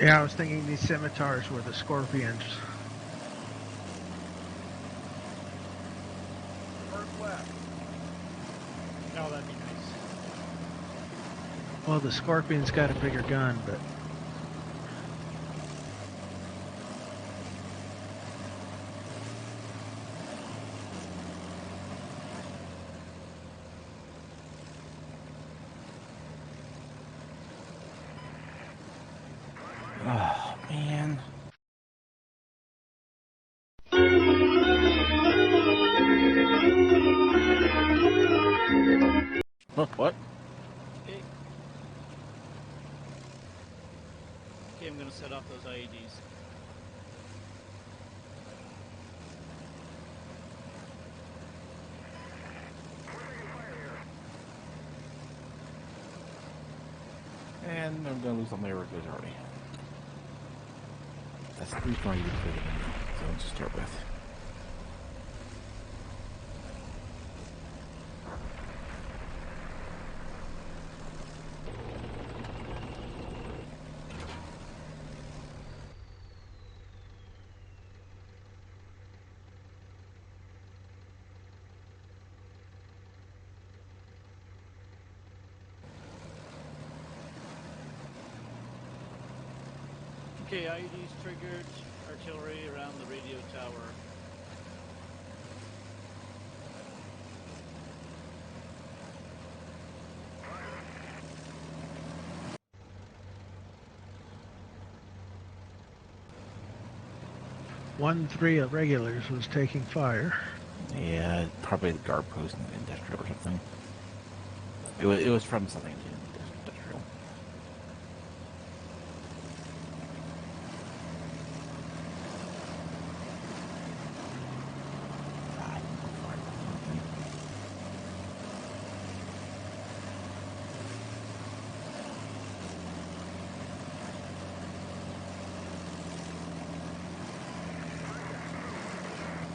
Yeah, I was thinking these scimitars were the scorpions. Northwest. Oh, that'd be nice. Well, the scorpion's got a bigger gun, but Oh, man. What? Okay. Okay, I'm gonna set off those IEDs. And I'm gonna lose all my regulars already. That's the reason why you didn't play the menu, so let's just start with. Okay, IEDs triggered. Artillery around the radio tower. three of regulars was taking fire. Yeah, probably the guard post in the industrial or something. It was from something industrial.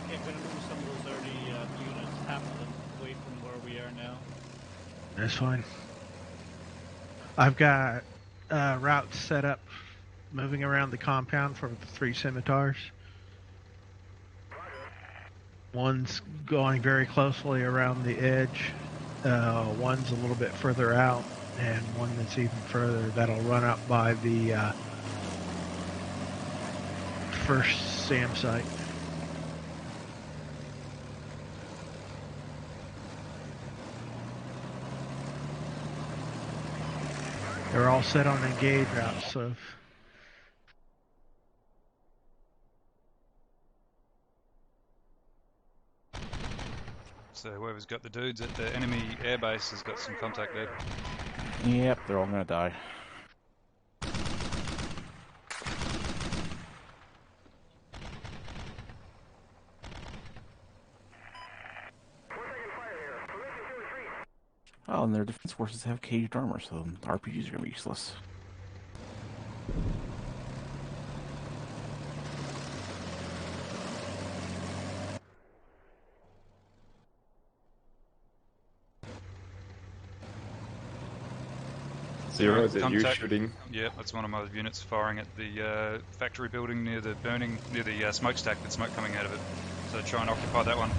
Okay, I'm gonna move some of those early units, half of them, away from where we are now. That's fine. I've got routes set up moving around the compound for the three scimitars. One's going very closely around the edge. One's a little bit further out, and one that's even further that'll run up by the first SAM site. They're all set on engage routes, so So whoever's got the dudes at the enemy airbase has got some contact there. Yep, they're all gonna die. Oh, and their defense forces have caged armor, so RPGs are gonna be useless. Zero, is it you Contact. shooting? Yep, that's one of my units firing at the factory building near the smokestack. There's smoke coming out of it. So try and occupy that one.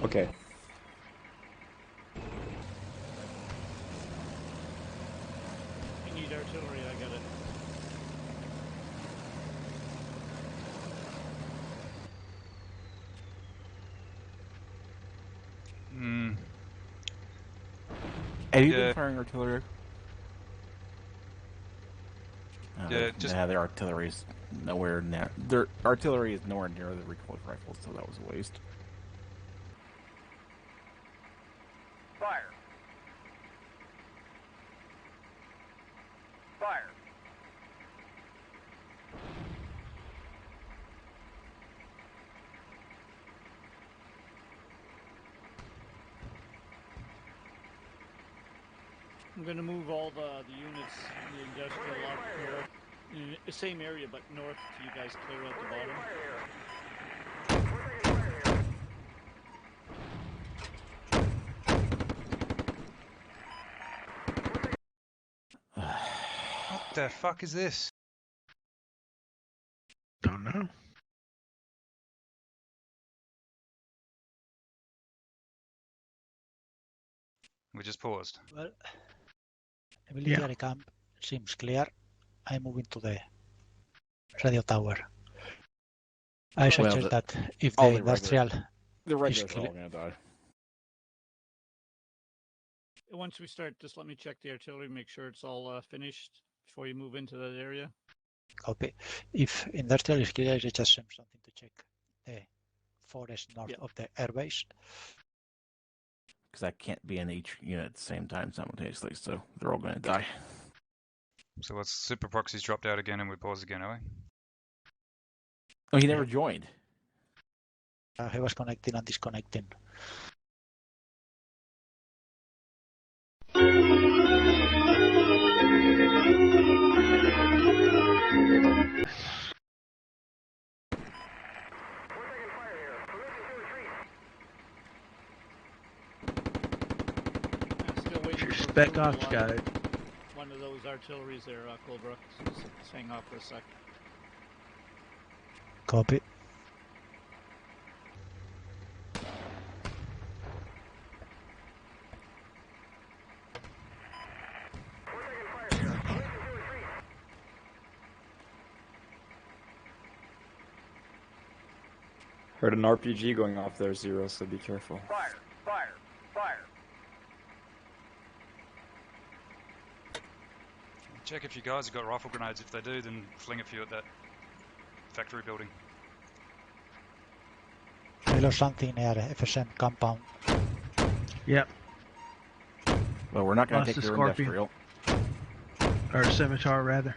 Okay. You need artillery, I got it. Hmm. Have you Yeah. been firing artillery? Yeah, just- their artillery's nowhere near. Their artillery is nowhere near the recoil rifles, so that was a waste. Fire. Fire. I'm gonna move all the units in the industrial up north, in the same area but north to you guys clear out the bottom. the fuck is this? Don't know. We just paused. Well, the military camp seems clear. I'm moving to the radio tower. I suggest that if the industrial The is regulars are all clear, gonna die. Once we start, just let me check the artillery, make sure it's all finished before you move into that area. copy. If industrial is clear, I suggest something to check the forest north of the airbase. Because I can't be in each unit at the same time simultaneously, so they're all gonna die. So what's super proxies dropped out again and we pause again, are we? Oh, he never joined. He was connecting and disconnecting. Still waiting Your for spec approval ops on guy. one of those artilleries there, Cobra. Just hang off for a sec. Copy. Heard an RPG going off there, Zero, so be careful. Fire! Fire! Fire! Check if you guys have got rifle grenades. If they do, then fling a few at that factory building. I lost something near FSM compound. Yep. Well, we're not gonna Lost take the their Scorpion. industrial. Or scimitar, rather.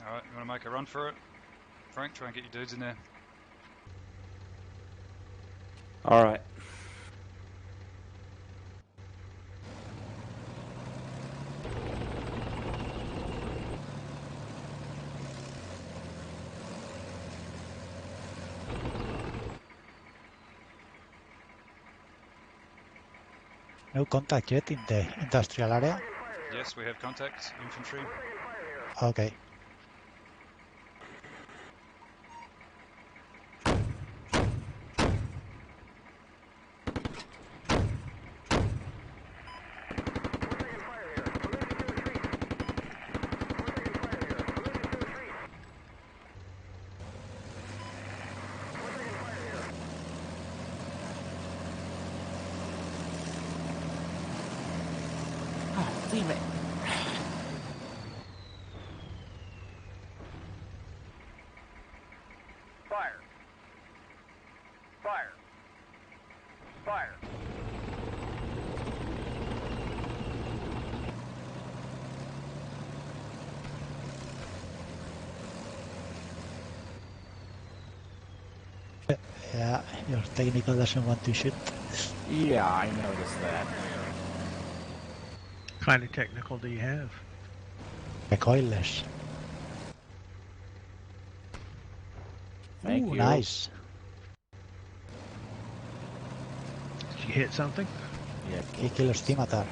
Alright, you want to make a run for it? Frank, try and get your dudes in there. Alright. No contact yet in the industrial area. Yes, we have contact, infantry. Okay. Damn it. Fire! Fire! Fire! Yeah, your technical doesn't want to shoot. Yeah, I noticed that. What kind of technical do you have? Recoilless. Thank Ooh, you. nice. Did you hit something? Yeah, He killed Stimatar.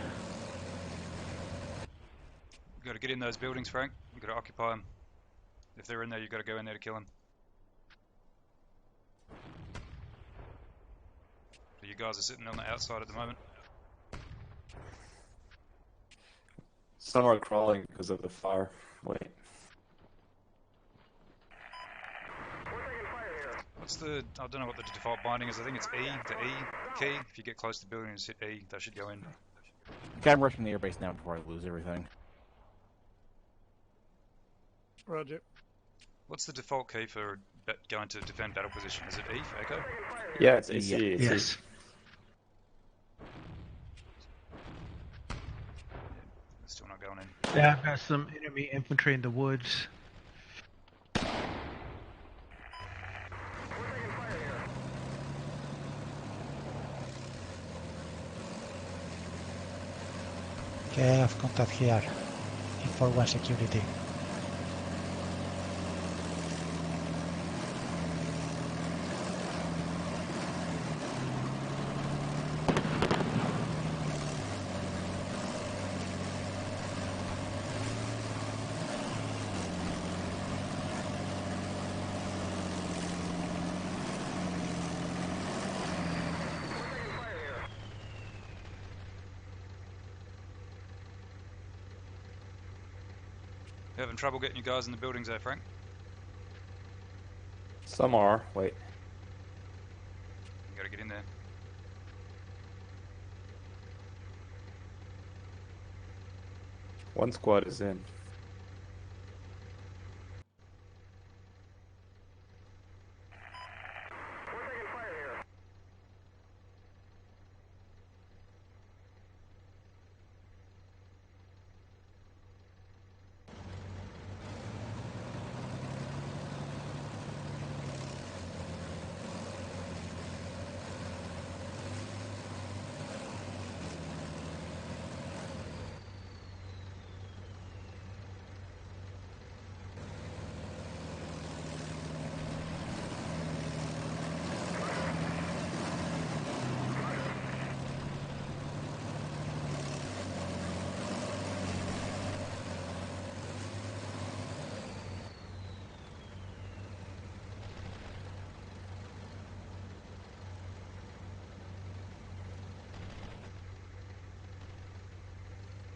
We've got to get in those buildings, Frank. We've got to occupy them. If they're in there, you've got to go in there to kill them. So you guys are sitting on the outside at the moment. Some are crawling because of the fire. Wait. What's the, I don't know what the default binding is. I think it's E, the E key. If you get close to the building and just hit E, they should go in. Okay, I'm rushing the airbase now before I lose everything. Roger. What's the default key for going to defend battle position? Is it E for echo? Yeah, it's AC. Yes. on in. Yeah, I've got some enemy infantry in the woods. Okay, I have contact here. In 4-1 security. You having trouble getting you guys in the buildings there, Frank? Some are. Wait. You gotta get in there. One squad is in.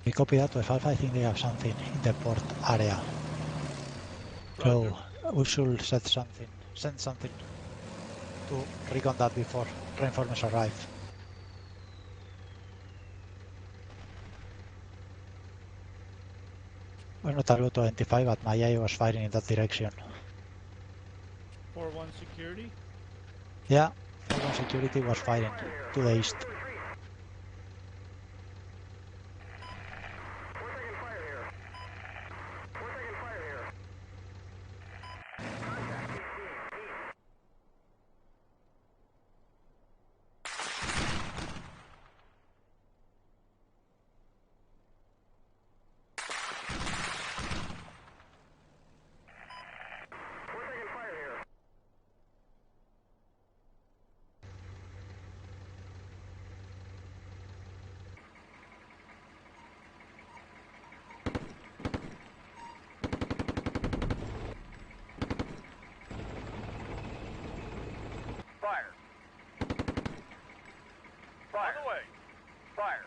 We copy that with Alpha. I think they have something in the port area. So we should send something to recon that before reinforcements arrive. We're not able to identify, but my eye was firing in that direction. 4-1 security. Yeah, 4-1 security was firing to the east. Fire. Fire. On the way. Fire.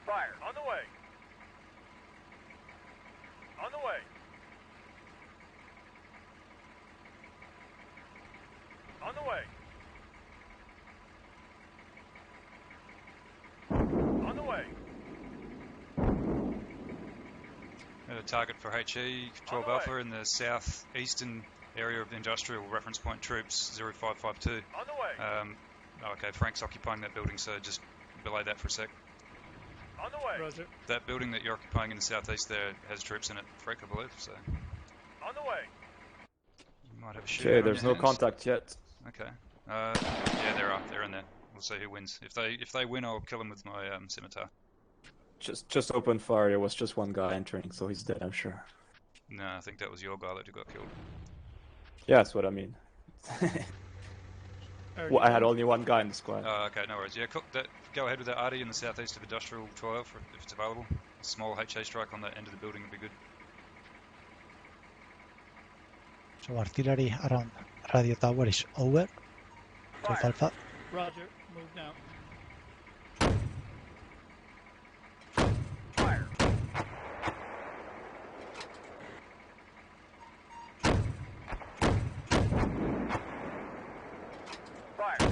Fire. On the way. On the way. On the way. On the way. A target for HE 12 Alpha in the southeastern area of the industrial reference point troops 0552. On the way. Okay, Frank's occupying that building, so just belay that for a sec. On the way. Roger. That building that you're occupying in the southeast there has troops in it, Frank, I believe, so On the way. you might have a shootout Okay, on there's your no hands. contact yet. Okay. Yeah, they're in there. We'll see who wins. If they win, I'll kill them with my scimitar. Just open fire. There was just one guy entering, so he's dead, I'm sure. No, I think that was your guy that got killed. Yeah, that's what I mean. Well, I had only one guy in the squad. Okay, no worries. Yeah, go ahead with that Artie in the southeast of Industrial 12 if it's available. A small HA strike on that end of the building would be good. So artillery around radio tower is over. 12 Alpha. Roger. Move now. Fire. Fire. Fire.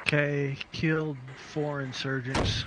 Okay, killed 4 insurgents.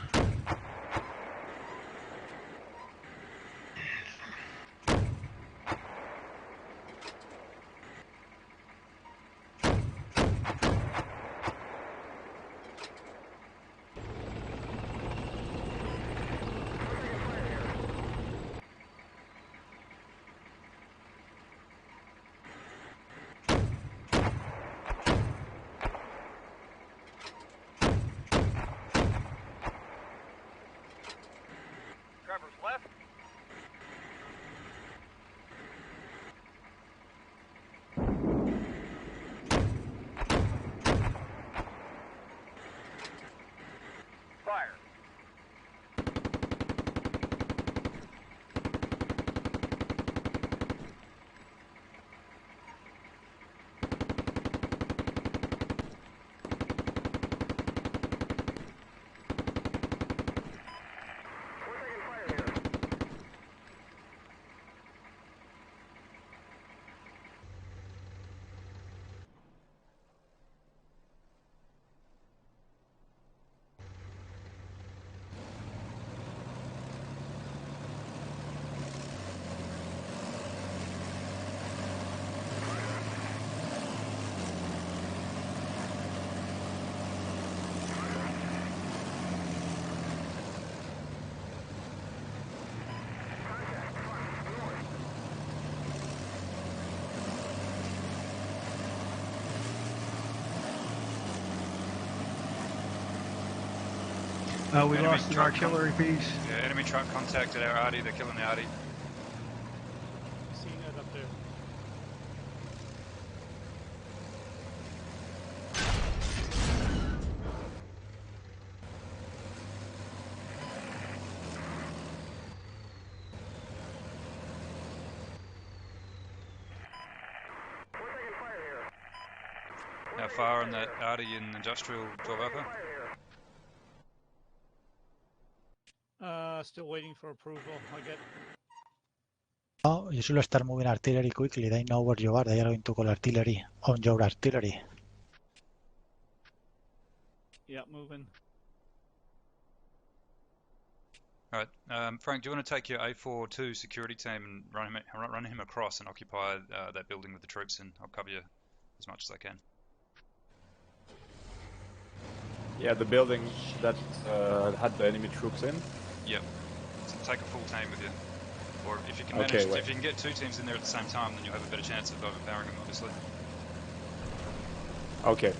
We Enemy lost an truck artillery piece. Yeah, enemy truck contacted our Arty. They're killing the Arty. Seeing it up there. How far on that Arty in industrial 12 upper? Still waiting for approval. I get. Oh, you should start moving artillery quickly. They know where you are. They are going to call artillery on your artillery. Yeah, moving. All right, Frank, do you want to take your A42 security team and run him across and occupy that building with the troops in? I'll cover you as much as I can. Yeah, the building that had the enemy troops in. Yep. So take a full team with you. Or if you can Okay, manage, wait. if you can get 2 teams in there at the same time, then you'll have a better chance of overpowering them, obviously. Okay.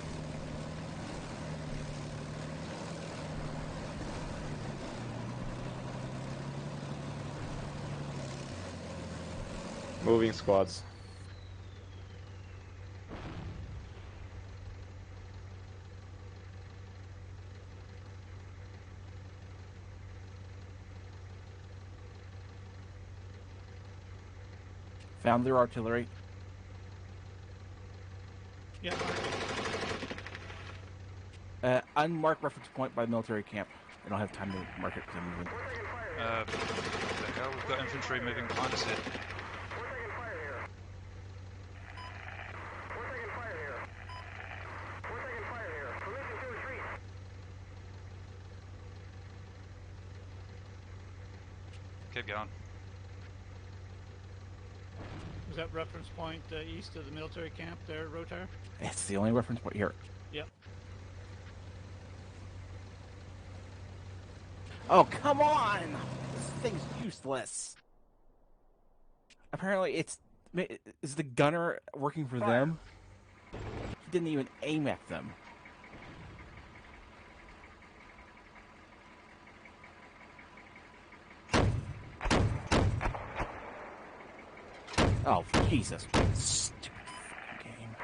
Moving squads. Found their artillery. Yeah. Unmarked reference point by the military camp. I don't have time to mark it because I'm moving. What the hell? We've got infantry moving behind us here. Keep going. Is that reference point east of the military camp there, Rotar? It's the only reference point here. Yep. Oh, come on! This thing's useless. Apparently, is the gunner working for them? He didn't even aim at them. Oh, Jesus. Stupid fucking game.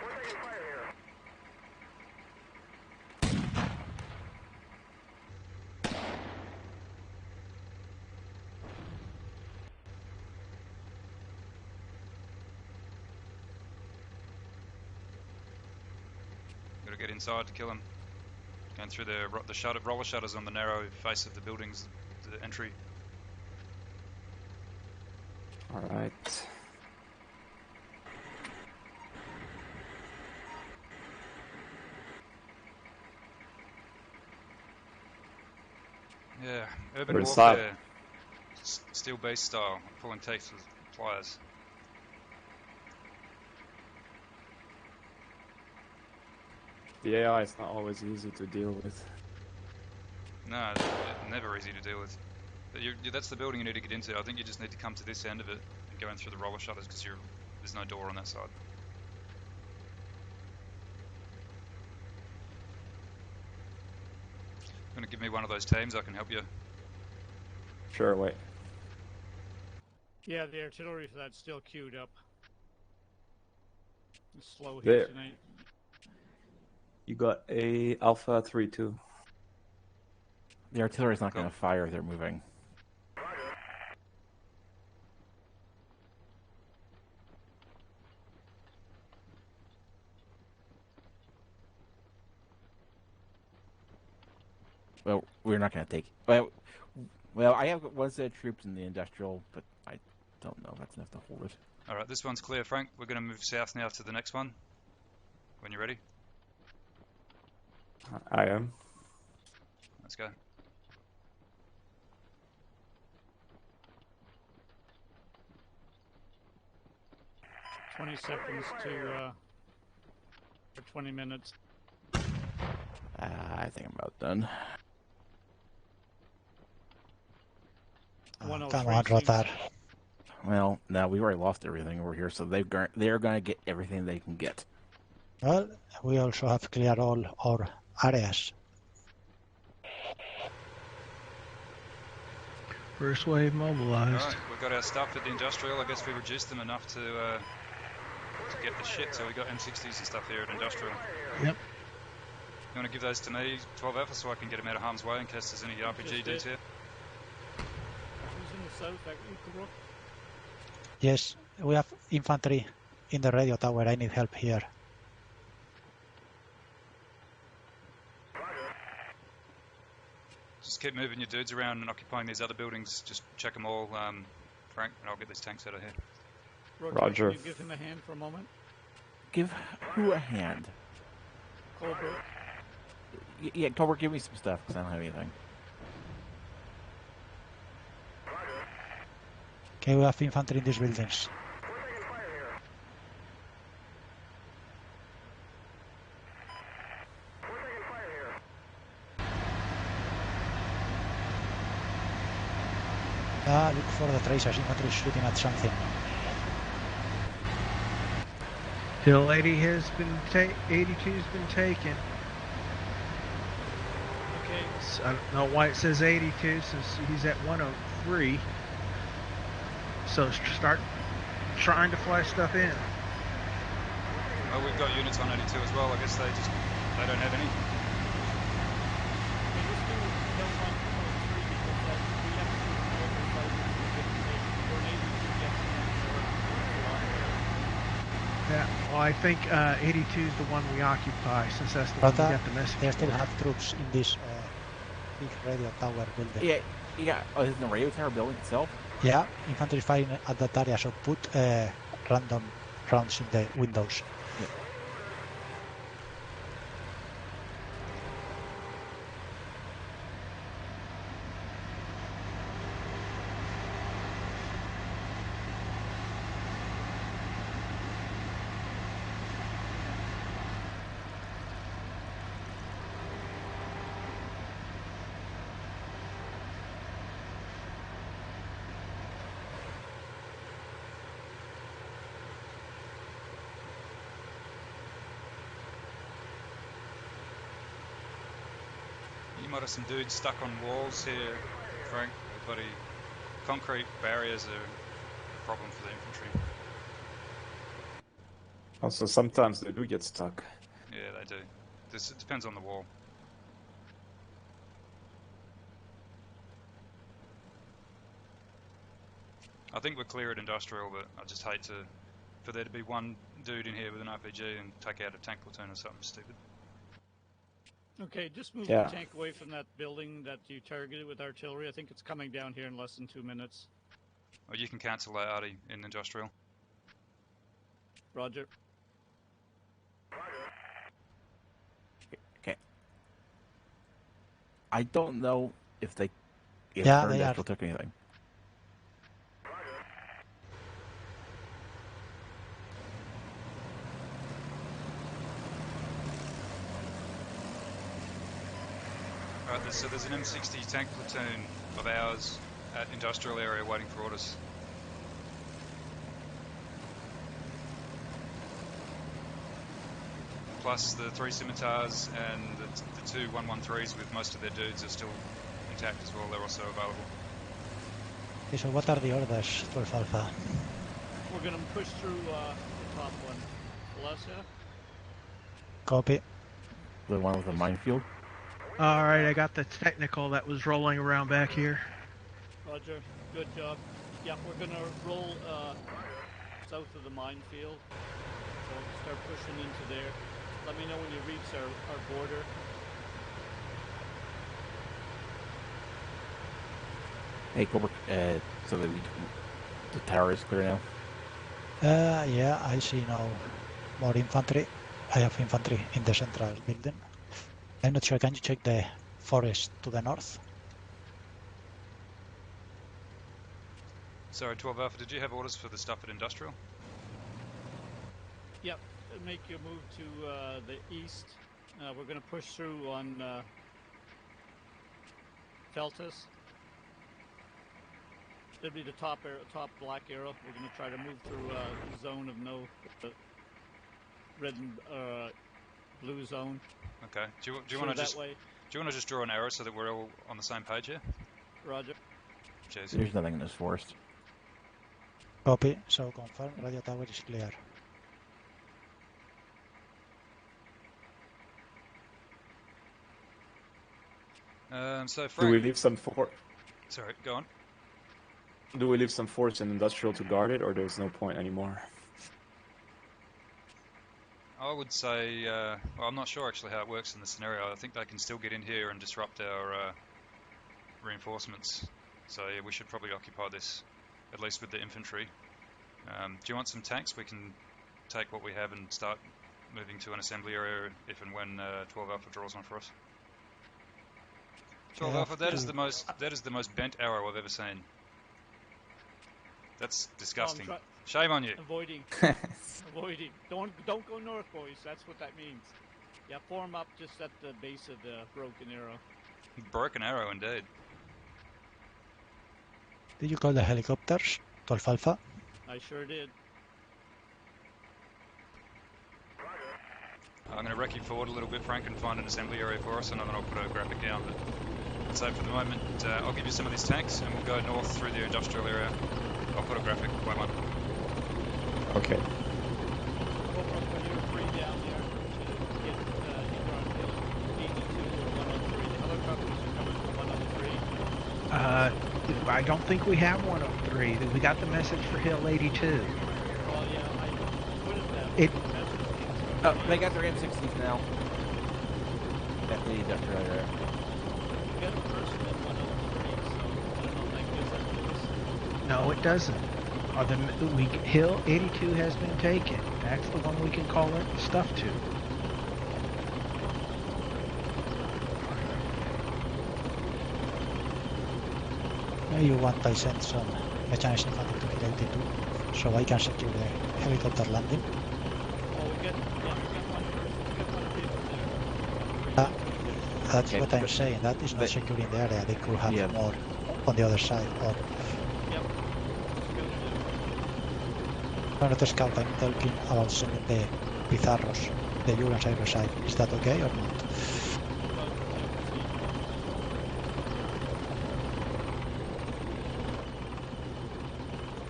Gotta get inside to kill him. Going through the roller shutters on the narrow face of the buildings, the entry. All right. Yeah, urban We're warfare, steel base style, pulling teeth with pliers. The AI is not always easy to deal with. No, it's never easy to deal with. But that's the building you need to get into. I think you just need to come to this end of it and go in through the roller shutters because there's no door on that side. Going to give me one of those teams, I can help you. Sure, wait. Yeah, the artillery for that's still queued up. It's slow There. here tonight. You got a Alpha 3-2. The artillery's not Cool. going to fire if they're moving. Well, we're not going to take... Well, I have one set of troops in the industrial, but I don't know if that's enough to hold it. Alright, this one's clear, Frank. We're going to move south now to the next one. When you're ready, I am. let's go. $20 seconds to for 20 minutes. I think I'm about done. Come 103 on, seems- Rotar. Well, no, we already lost everything over here, so they're going to get everything they can get. Well, we also have cleared all our areas. First wave mobilized. Alright, we've got our stuff at the industrial. I guess we reduced them enough to get the shit, so we got M60s and stuff here at industrial. Yep. You want to give those to me, 12 Alpha, so I can get them out of harm's way in case there's any RPG dudes here? Who's in the south? Ukro? Yes, we have infantry in the radio tower. I need help here. Just keep moving your dudes around and occupying these other buildings. Just check them all, Frank, and I'll get these tanks out of here. Roger. Can you give him a hand for a moment? Give who a hand? Colbert. Yeah, Cobra, give me some stuff, because I don't have anything. Okay, we have infantry in these buildings. Look for the tracers. Infantry shooting at something. Hill 80 has been 82's been taken. Okay. So I don't know why it says 82 since he's at 103. So start trying to fly stuff in. Well, we've got units on 82 as well. I guess they don't have any. Okay, let's do no 1.3 because we have to do the northern side of the station. We're an 82 gets in Yeah, well, I think 82 is the one we occupy since that's the one we got the message. They still for. have troops in this big radio tower building. Yeah. Oh, is it the radio tower building itself? Yeah, infantry is firing at that area, so put random rounds in the windows. You might have some dudes stuck on walls here, Frank. The bloody concrete barriers are a problem for the infantry. Also, sometimes they do get stuck. Yeah, they do. It depends on the wall. I think we're clear at industrial, but I just hate for there to be one dude in here with an RPG and take out a tank platoon or something stupid. Okay, just move Yeah. the tank away from that building that you targeted with artillery. I think it's coming down here in less than 2 minutes. Or you can cancel that, Artie, in industrial. Roger. Okay. I don't know if they Yeah, turned they out are. or took anything. Alright, so there's an M60 tank platoon of ours at industrial area waiting for orders. Plus the 3 scimitars and the 2 113s with most of their dudes are still intact as well. They're also available. Okay, so what are the orders, 12 Alpha? We're going to push through the top one. Alessia? Copy. The one with the minefield? All right, I got the technical that was rolling around back here. Roger. Good job. Yeah, we're going to roll south of the minefield. So start pushing into there. Let me know when you reach our border. Hey, Cobra, so that the tower is clear now? Yeah, I see now more infantry. I have infantry in the central building. I'm not sure, can you check the forest to the north? Sorry, 12 Alpha, did you have orders for the stuff at industrial? Yep. Make your move to the east. We're going to push through on Feltus. It'll be the top black arrow. We're going to try to move through the zone of no red and blue zone. Okay. Do you want to that way? just draw an arrow so that we're all on the same page here? Roger. Cheers. There's nothing in this forest. Copy. So confirm radio tower is clear. So Do Frank, we leave some sorry, go on. Do we leave some force in industrial to guard it, or there's no point anymore? I would say, well, I'm not sure actually how it works in the scenario. I think they can still get in here and disrupt our reinforcements. So yeah, we should probably occupy this, at least with the infantry. Do you want some tanks? We can take what we have and start moving to an assembly area if and when 12 Alpha draws one for us. 12 Alpha, that is the most bent arrow I've ever seen. That's disgusting. Shame on you. Avoiding. Avoiding. Don't go north, boys. That's what that means. Yeah, form up just at the base of the broken arrow. Broken arrow, indeed. Did you call the helicopters? 12 Alpha? I sure did. I'm going to wreck you forward a little bit, Frank, and find an assembly area for us, and then I'll put a graphic down. But so for the moment, I'll give you some of these tanks, and we'll go north through the industrial area. I'll put a graphic, wait one. Okay. So Cobra, when you're free down there to get either on hill 82 or 103, the helicopters are coming from 103. I don't think we have 103. We got the message for Hill 82. Well, yeah, I put it that It- way. The message came Oh, through. they got their M60s now. At the industrial area. We got a person in 103, so I don't know if that gives that to us. No, it doesn't. Hill 82 has been taken. That's the one we can call it stuff to. You want I send some mechanized infantry to Hill 82 so I can secure the helicopter landing? Oh, we got one person. We got one vehicle there. That's Okay, what I'm but saying. That is not the- securing the area. They could have Yeah. more on the other side. Or Yep. not the scout, I'm talking about sending the Pizarros, the Urans I reside. Is that okay or not?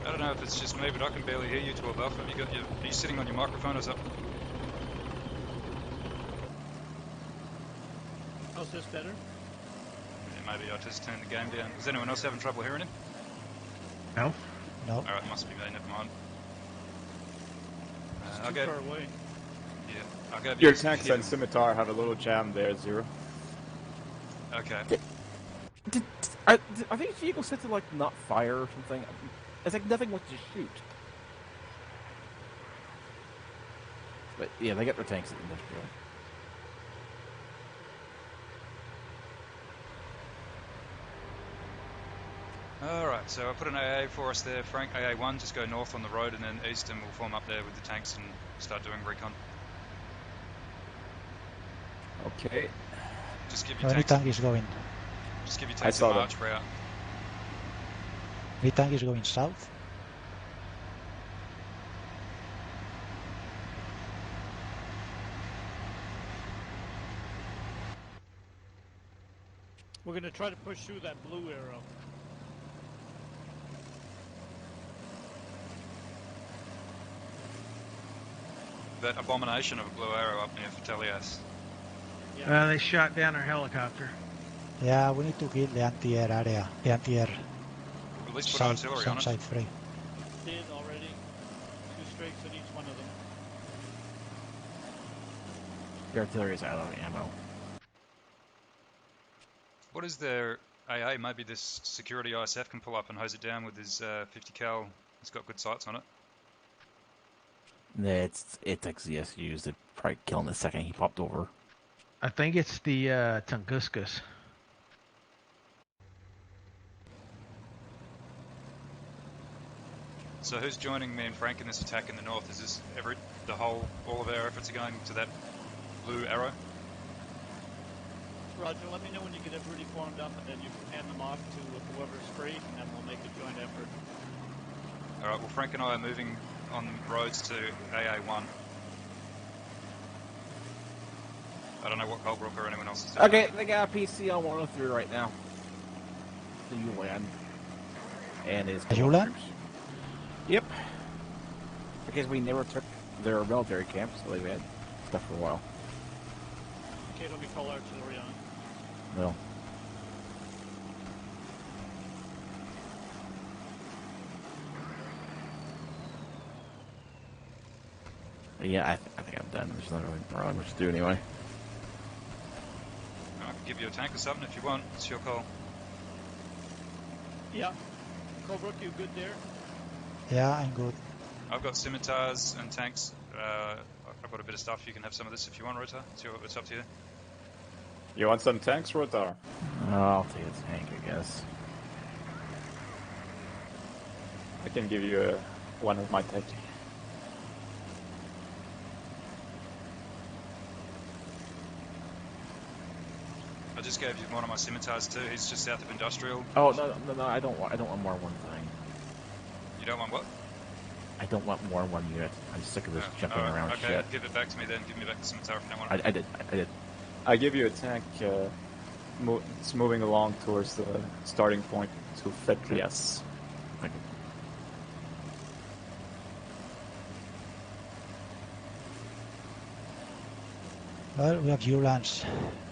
I don't know if it's just me, but I can barely hear you, 12 Alpha. Are you sitting on your microphone or something? How's this better? Yeah, maybe I just turned the game down. Is anyone else having trouble hearing him? No? No. Alright, must be me, never mind. It's I'll too go. far away. Yeah, I'll go. Your tanks and scimitar have a little jam there, Zero. Okay. I think Eagle said to like not fire or something. It's like nothing wants to shoot. But yeah, they got their tanks at the industrial. Alright, so I put an AA for us there, Frank. AA1, just go north on the road and then east, and we'll form up there with the tanks and start doing recon. Okay. Just give your Any tanks. tank is going. Just give your I tanks a saw them. march route. Any tank is going south. We're going to try to push through that blue arrow. That abomination of a blue arrow up near Fatalias. Yeah. They shot down our helicopter. Yeah, we need to kill the anti-air area. The anti-air At least put side, artillery on it. side 3. Did already. 2 strikes on each one of them. The artillery is out of ammo. What is their AA? Maybe this security ISF can pull up and hose it down with his 50 cal. It's got good sights on it. It's XZSUs that probably kill him the second he popped over. I think it's the Tunguskis. So who's joining me and Frank in this attack in the north? Is this all of our efforts are going to that blue arrow? Roger, let me know when you get everybody formed up, and then you can hand them off to whoever's free, and then we'll make a joint effort. Alright, well Frank and I are moving on roads to AA1. I don't know what Colebrook or anyone else is doing. Okay, they got a PC on 103 right now. The ULAN. and his Yulan? troops. Yep. Because we never took their military camp, so they've had stuff for a while. Okay, let me call artillery on it. Well. Yeah, I think I'm done. There's not really much to do anyway. I can give you a tank or something if you want. It's your call. Yeah. Colebrook, you good there? Yeah, I'm good. I've got scimitars and tanks. I've got a bit of stuff. You can have some of this if you want, Rota. It's up to you. You want some tanks, Rotar? I'll take a tank, I guess. I can give you one of my tanks. I just gave you one of my scimitars too. He's just south of industrial. Oh no! I don't want more than one thing. You don't want what? I don't want more than one unit. I'm sick of this Oh, jumping alright, around okay, shit. give it back to me then. Give me back the scimitar if you don't want it. I did. I give you a tank. It's moving along towards the starting point to Fetrias. Okay. Well, we have Ulans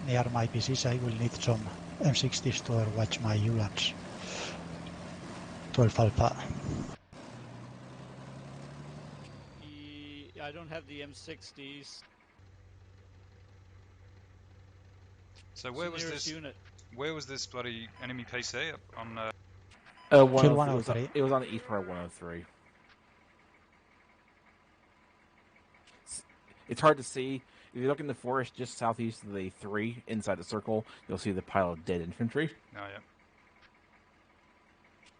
near my PCs. I will need some M60s to overwatch my Ulans. 12 Alpha. I don't have the M60s. So where It's was the nearest this? unit. Where was this bloody enemy PC up on? Kill 103. 103. It was on the east part of 103. It's hard to see. If you look in the forest just southeast of the 3, inside the circle, you'll see the pile of dead infantry. Oh yeah.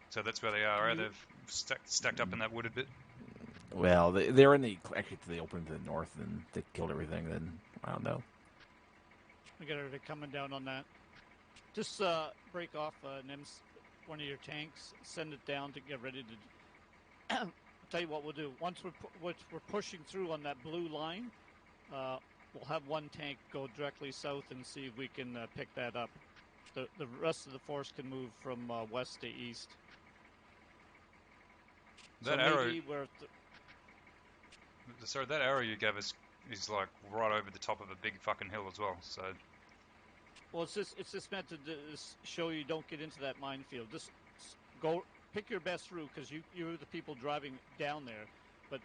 So that's where they are. They've stacked up in that wooded bit. Well, they're in the actually they opened to the north and they killed everything. Then I don't know. I got her coming down on that. Just break off one of your tanks, send it down to get ready to. I'll tell you what we'll do. Once we're pushing through on that blue line, we'll have one tank go directly south and see if we can pick that up. The rest of the force can move from west to east. That so arrow. maybe Sorry, that arrow you gave us is like right over the top of a big fucking hill as well. So. Well, it's just meant to show you don't get into that minefield. Just go pick your best route because you're the people driving down there. But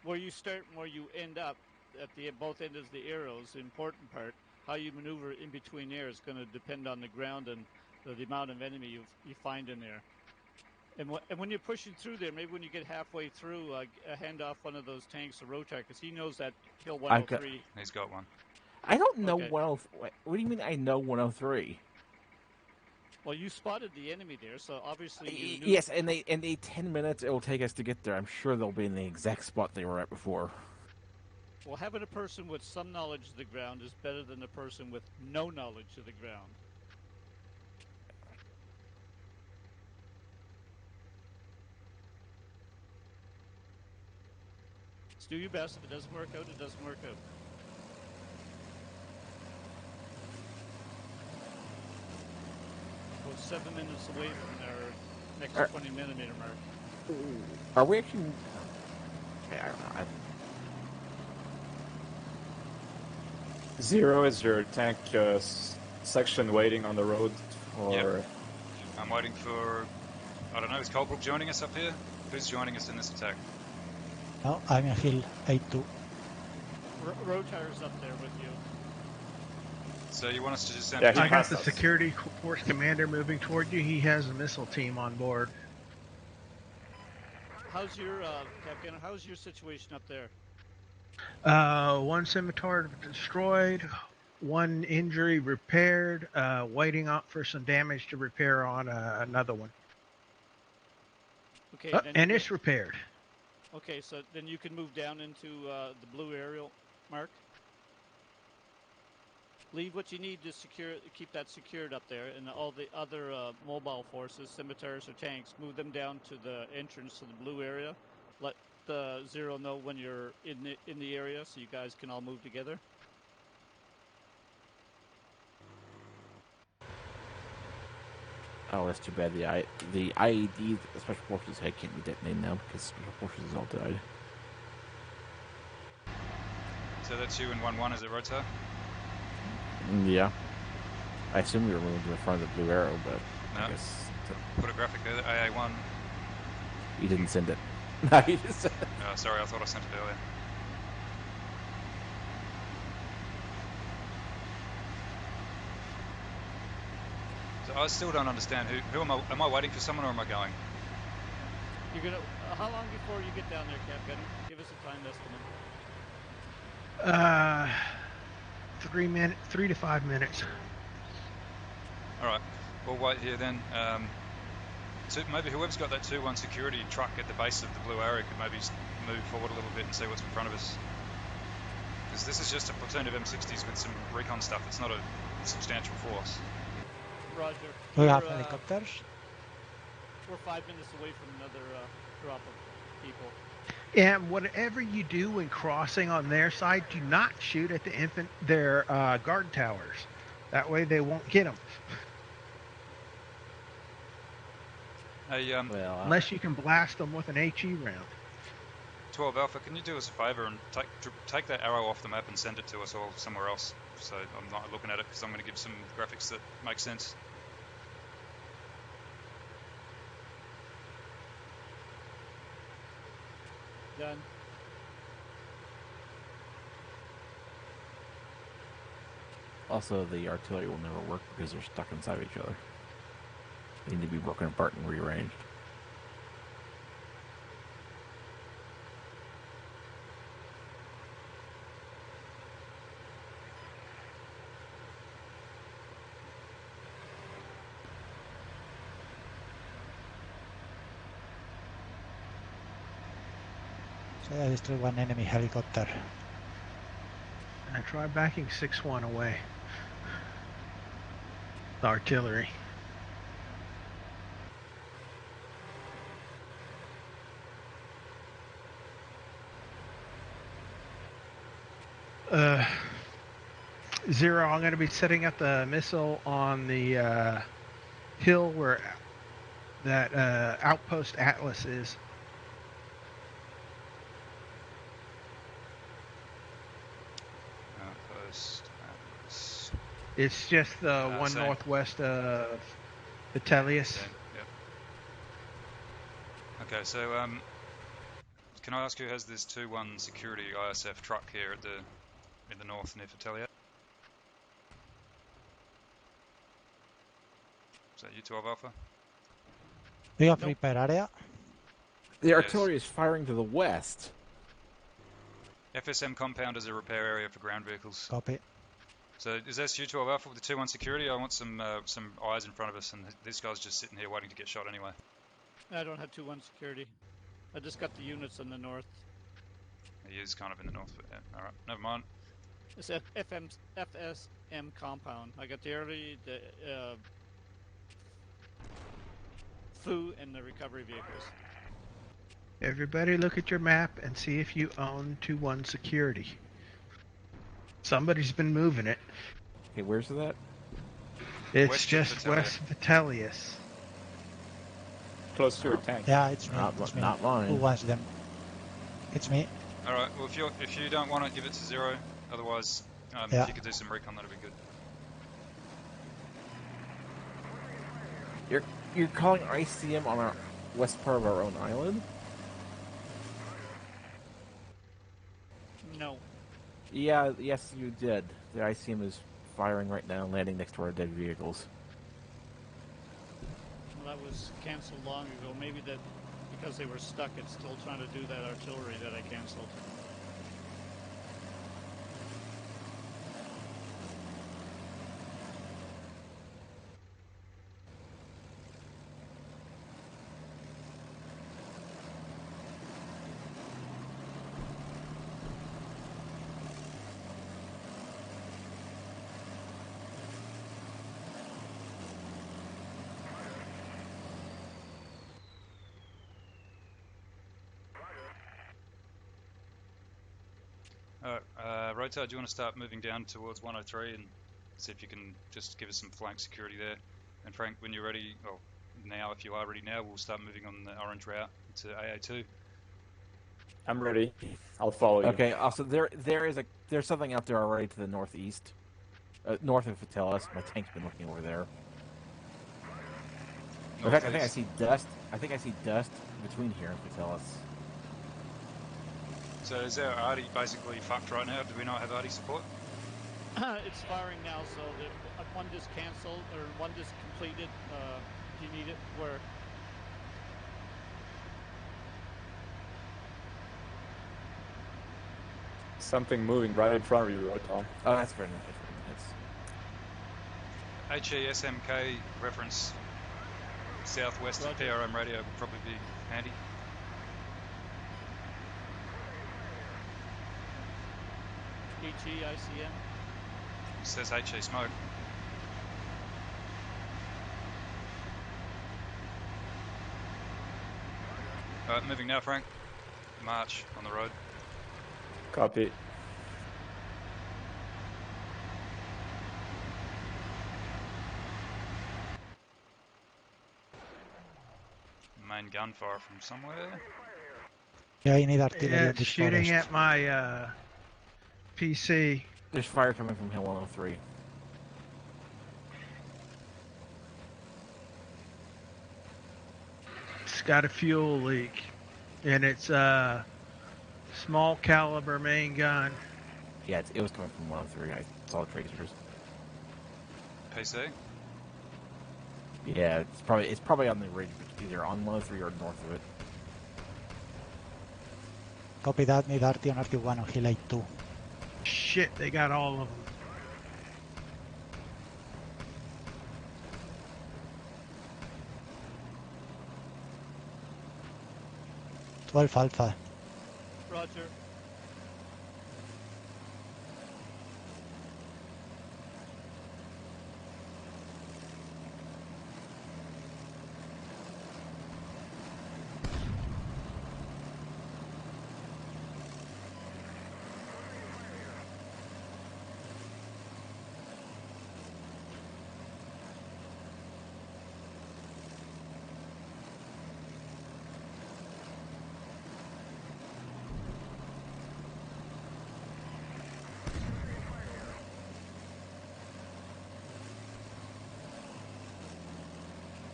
where you start and where you end up at both ends of the arrows, the important part, how you maneuver in between there is going to depend on the ground and the amount of enemy you find in there. And when you're pushing through there, maybe when you get halfway through, hand off one of those tanks to Rotar because he knows that hill 103. He's got one. I don't know Okay. 103. What do you mean I know 103? Well, you spotted the enemy there, so obviously you knew. Yes, and the 10 minutes it will take us to get there. I'm sure they'll be in the exact spot they were at before. Well, having a person with some knowledge of the ground is better than a person with no knowledge of the ground. Just do your best. If it doesn't work out, it doesn't work out. We're 7 minutes away from our next 20 millimeter mark. Are we actually? Okay, I don't know. Zero is your tank section waiting on the road for... Yep. I'm waiting for... I don't know, is Colebrook joining us up here? Who's joining us in this attack? No, I'm in hill 82. Rotar's up there with you. So you want us to just send... Yeah, I got passed the us. security force commander moving toward you. He has a missile team on board. How's your, Captain, how's your situation up there? One scimitar destroyed, one injury repaired, waiting out for some damage to repair on another one. Okay, And it's repaired. Okay, so then you can move down into the blue aerial, Mark. Leave what you need to keep that secured up there, and all the other mobile forces, scimitars or tanks, move them down to the entrance to the blue area. Let the Zero know when you're in the area, so you guys can all move together. Oh, that's too bad. The IED, the Special Forces head, can't be detonated now because Special Forces all died. So that's you in 1-1, is it, Rotar? Yeah. I assume we were moving to the front of the blue arrow, but No. I guess Put a graphic there, AA1. you didn't send it. No, you just sent it. Sorry, I thought I sent it earlier. So I still don't understand who am I waiting for someone or am I going? You're gonna. How long before you get down there, Captain? Give us a time estimate. 3 to 5 minutes. Alright, we'll wait here then. Maybe whoever's got that 2-1 security truck at the base of the blue arrow could maybe move forward a little bit and see what's in front of us. Because this is just a platoon of M60s with some recon stuff. It's not a substantial force. Roger. We have We're, helicopters. We're 5 minutes away from another drop of people. And whatever you do when crossing on their side, do not shoot at their guard towers. That way they won't hit them. Hey, Well, Unless you can blast them with an HE round. 12 Alpha, can you do us a favour and take that arrow off the map and send it to us all somewhere else? So I'm not looking at it because I'm going to give some graphics that make sense. Done. also, the artillery will never work because they're stuck inside of each other. They need to be broken apart and rearranged. So there is still one enemy helicopter. I try backing 6-1 away. The artillery. Zero, I'm going to be setting up the missile on the hill where that outpost Atlas is. Outpost Atlas. It's just the one Same. northwest of Vitellius. Same, yep. Okay, so can I ask who has this 2-1 security ISF truck here in the north near Vitellius? Is that you 12 Alpha? We have Nope. repair area. The Yes. artillery is firing to the west. FSM compound is a repair area for ground vehicles. Copy. So is this you 12 Alpha with the 2-1 security? I want some eyes in front of us, and this guy's just sitting here waiting to get shot anyway. I don't have 2-1 security. I just got the units in the north. He is kind of in the north, but yeah, alright, never mind. It's FSM compound. I got the early, the FU, and the recovery vehicles. Everybody look at your map and see if you own 2-1 security. Somebody's been moving it. Okay, where's that? It's West of just Vitellius. west Vitellius. Close to your tank. Yeah, it's me. Not, It's me. not mine. Who wants them? It's me. Alright, well if you don't want it, give it to Zero. Otherwise, Yeah. if you could do some recon, that'd be good. You're calling ICM on our west part of our own island? No. Yeah, yes, you did. The ICM is firing right now, landing next to our dead vehicles. Well, that was canceled long ago. Maybe that because they were stuck, it's still trying to do that artillery that I canceled. Rotar, do you want to start moving down towards 103 and see if you can just give us some flank security there? And Frank, when you're ready, well, now if you are ready now, we'll start moving on the orange route to AA2. I'm ready. I'll follow you. Okay. Also, there's something out there already to the northeast, north of Vitelis. My tank's been looking over there. In fact, I think I see dust. I think I see dust between here and Vitelis. So is our Arty basically fucked right now? Do we not have Arty support? It's firing now, so one just canceled or one just completed. Do you need it? Where? Something moving right in front of you, Rotom. Oh, that's very nice. HESMK reference southwest of PRM radio would probably be handy. HEICM. It says HE smoke. Alright, moving now, Frank. March on the road. Copy. Main gunfire from somewhere. Yeah, I need artillery Yeah, on it's this shooting forest. at my PC. There's fire coming from Hill 103. It's got a fuel leak, and it's a small caliber main gun. Yeah, it was coming from 103. I saw the tracers. PC. Yeah, it's probably on the ridge, but either on 103 or north of it. Copy that, need RT on RT1 on Hill 82. Shit, they got all of them. Alpha. Roger.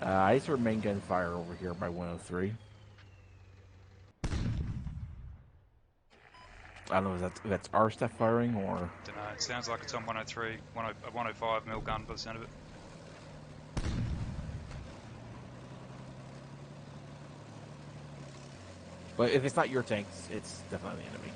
I just heard main gun fire over here by 103. I don't know if that's our stuff firing or... Don't know, it sounds like it's on 103, 105 mil gun by the sound of it. But if it's not your tanks, it's definitely the enemy.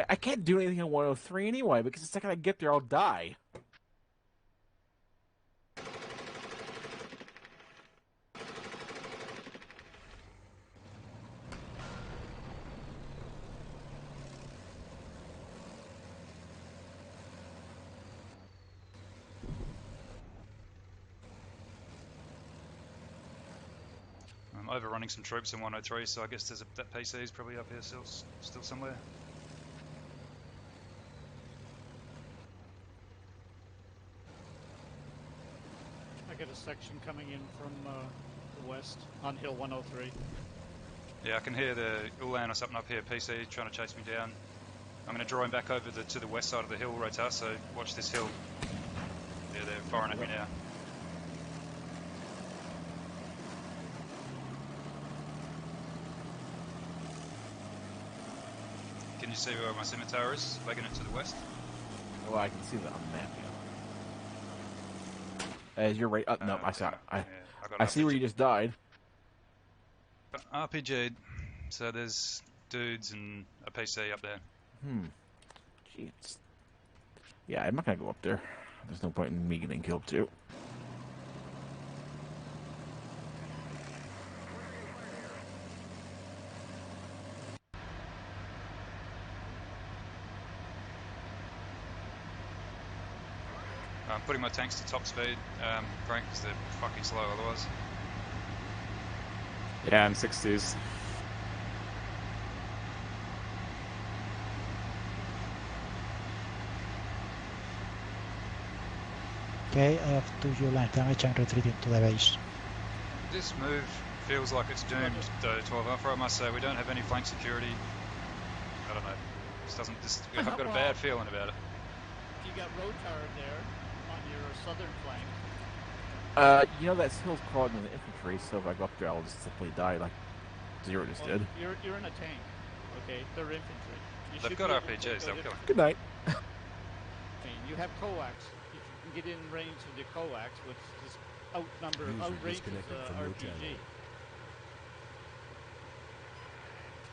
I can't do anything on 103 anyway, because the second I get there, I'll die. I'm overrunning some troops in 103, so I guess that PC is probably up here still somewhere. I get a section coming in from the west on Hill 103. Yeah, I can hear the Ulan or something up here, PC, trying to chase me down. I'm going to draw him back over to the west side of the hill, Rotar, so watch this hill. Yeah, they're firing at me now. Can you see where my scimitar is, legging it to the west? Well, I can see that on the map, yeah. As you're right... Oh, no, I saw... I see where you just died. RPG'd. So there's dudes and a PC up there. Jeez. Yeah, I'm not gonna go up there. There's no point in me getting killed, too. I'm putting my tanks to top speed, Frank, because they're fucking slow otherwise. Yeah, M60s. Okay, I have 2 Uline damage. I'm retreating to the base. This move feels like it's doomed, though, 12 Alpha. I must say, we don't have any flank security. I don't know. This doesn't. This, I've got a bad feeling about it. You got Rotar there on your southern flank. You know that hill's crawling in the infantry, so if I go up there, I'll just simply die like Zero just did. You're in a tank. Okay, they're infantry. They've got RPGs, they'll kill. Good night. You have coax. If you can get in range of the coax, which just outranges RPG.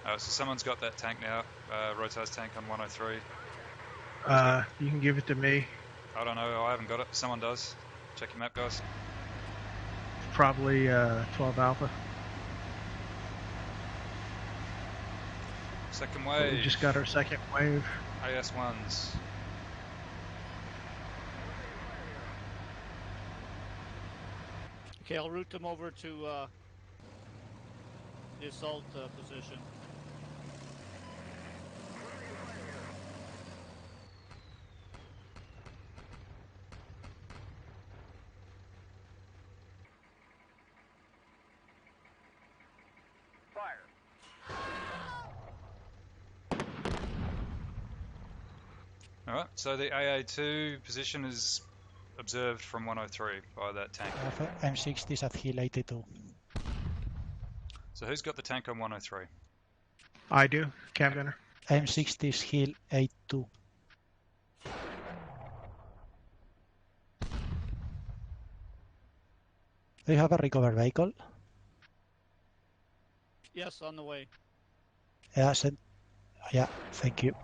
So someone's got that tank now. Rotar's tank on 103. You can give it to me. I don't know. I haven't got it. Someone does. Check your map, guys. Probably 12 Alpha. Second But wave. we just got our second wave. AS1s. Okay, I'll route them over to the assault position. Alright, so the AA2 position is observed from 103 by that tank. I have M60s at Hill 82. So who's got the tank on 103? I do, Cab Gunner. M60s Hill 82. Do you have a recovered vehicle? Yes, on the way. Yeah, yeah, thank you.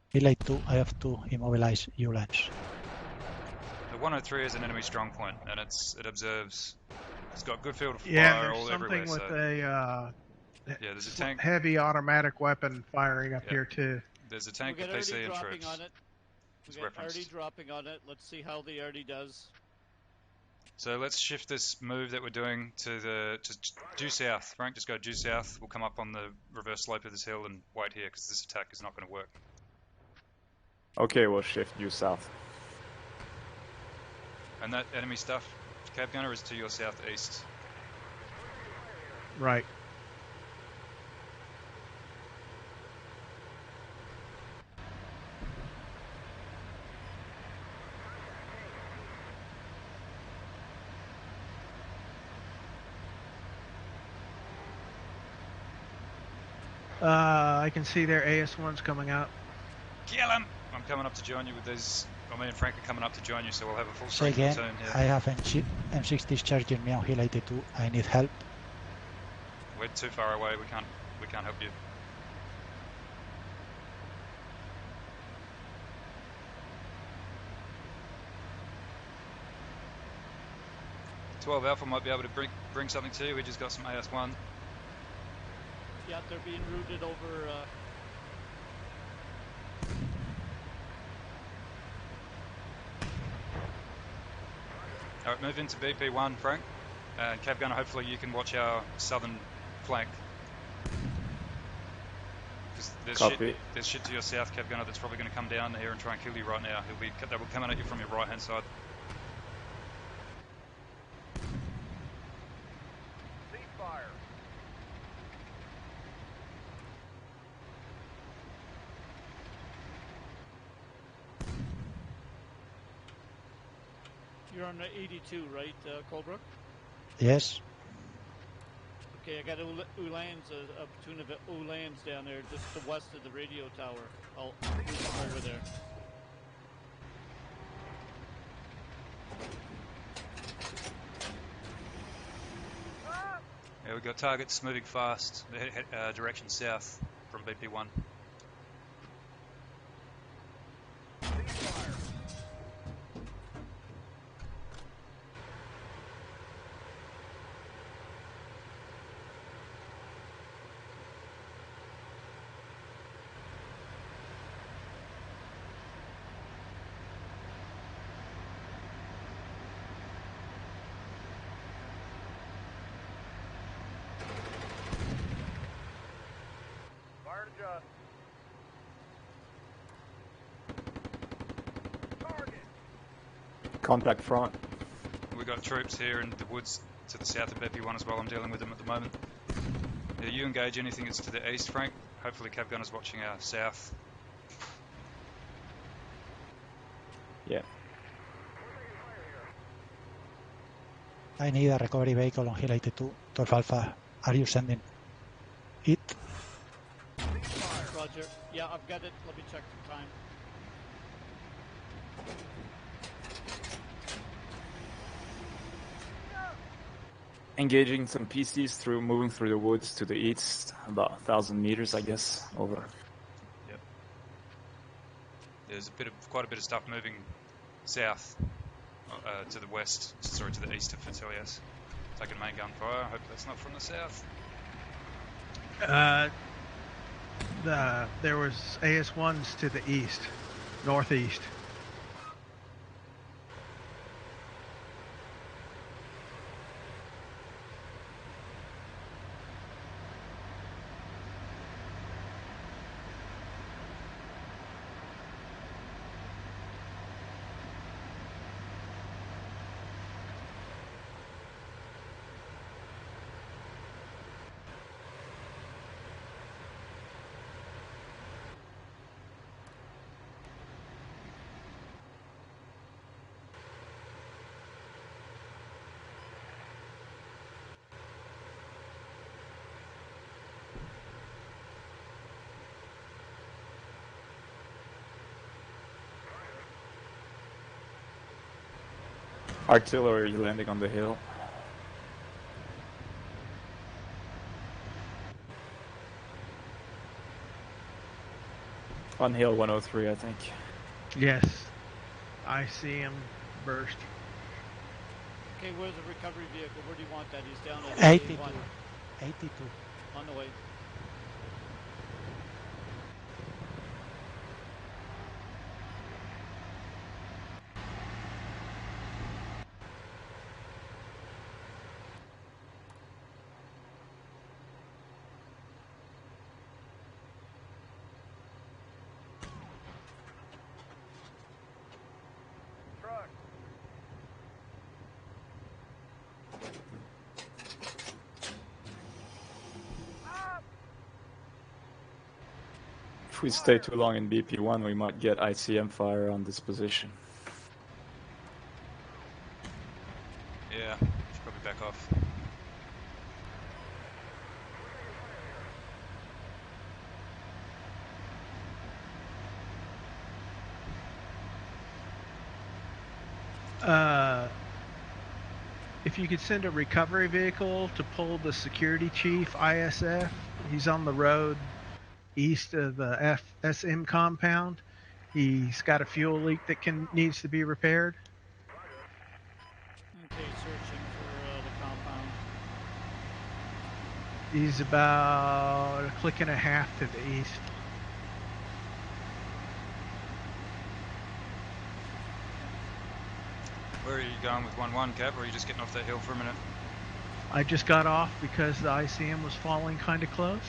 Hill 82, I have to immobilize Ulans. The 103 is an enemy strong point, and it observes. It's got good field of fire Yeah, there's all something everywhere. with yeah, there's a tank. heavy automatic weapon firing up Yeah. here too. There's a tank, We a got PC, RD and dropping troops. on it. It's We got referenced. RD dropping on it. Let's see how the RD does. So let's shift this move that we're doing to due south. Frank, just go due south. We'll come up on the reverse slope of this hill and wait here because this attack is not going to work. Okay, we'll shift due south. And that enemy stuff, Cab Gunner, is to your southeast. Right. I can see their AS1s coming up. Kill him! I'm coming up to join you with these. Me and Frank are coming up to join you, so we'll have a full Say strength again, platoon here. I have M60s charging me on Hill 82. I need help. We're too far away. We can't help you. Alpha might be able to bring something to you. We just got some AS1. Yeah, they're being routed over. Alright, move into BP1, Frank. And Cab Gunner, hopefully you can watch our southern flank. Because there's shit to your south, Cab Gunner, that's probably going to come down here and try and kill you right now. They will coming at you from your right hand side. Ceasefire. You're on the 82, right, Colebrook? Yes. Okay, I got Ulans, a platoon of Ulans down there just to west of the radio tower. I'll route them over there. Yeah, we've got targets moving fast, direction south from BP1. Roger. Target. Contact front. We got troops here in the woods to the south of BP1 as well. I'm dealing with them at the moment. Yeah, you engage anything that's to the east, Frank. Hopefully Cav Gunner's watching our south. Yeah. I need a recovery vehicle on Hill 82. 12 Alpha, are you sending it? Roger. Yeah, I've got it. Let me check the time. Engaging some PCs moving through the woods to the east, about 1,000 meters, I guess. Over. Yep. There's quite a bit of stuff moving south to the west. Sorry, to the east of Fertilias. Taking main gun fire. I hope that's not from the south. There was AS1s to the east, northeast. Artillery landing on the hill. On hill 103, I think. Yes, I see him burst. Okay, where's the recovery vehicle? Where do you want that? He's down at 82. 81. 82. On the way. Truck. If we stay too long in BP1, we might get ICM fire on this position. Yeah, should probably back off. If you could send a recovery vehicle to pull the security chief, ISF, he's on the road east of the FSM compound. He's got a fuel leak that needs to be repaired. Okay, searching for the compound. He's about a click and a half to the east. Where are you going with 1-1, Cav, or are you just getting off that hill for a minute? I just got off because the ICM was falling kind of close.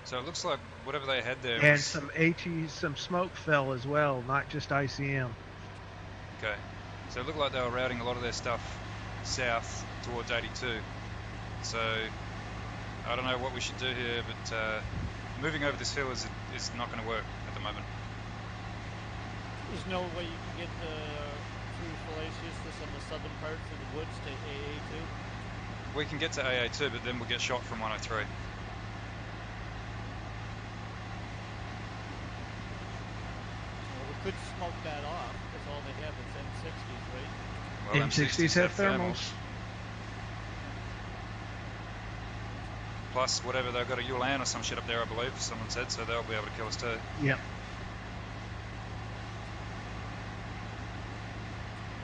So it looks like whatever they had there And was... some smoke fell as well, not just ICM. Okay. So it looked like they were routing a lot of their stuff south towards 82. So I don't know what we should do here, but moving over this hill is not going to work at the moment. There's no way you can get through Fallacious, this on the southern part through the woods to AA2? We can get to AA2, but then we'll get shot from 103. Well, we could smoke that off, because all they have is M60s, right? Well, M60s have thermals. Plus, whatever, they've got a ULAN or some shit up there, I believe, someone said, so they'll be able to kill us too. Yep.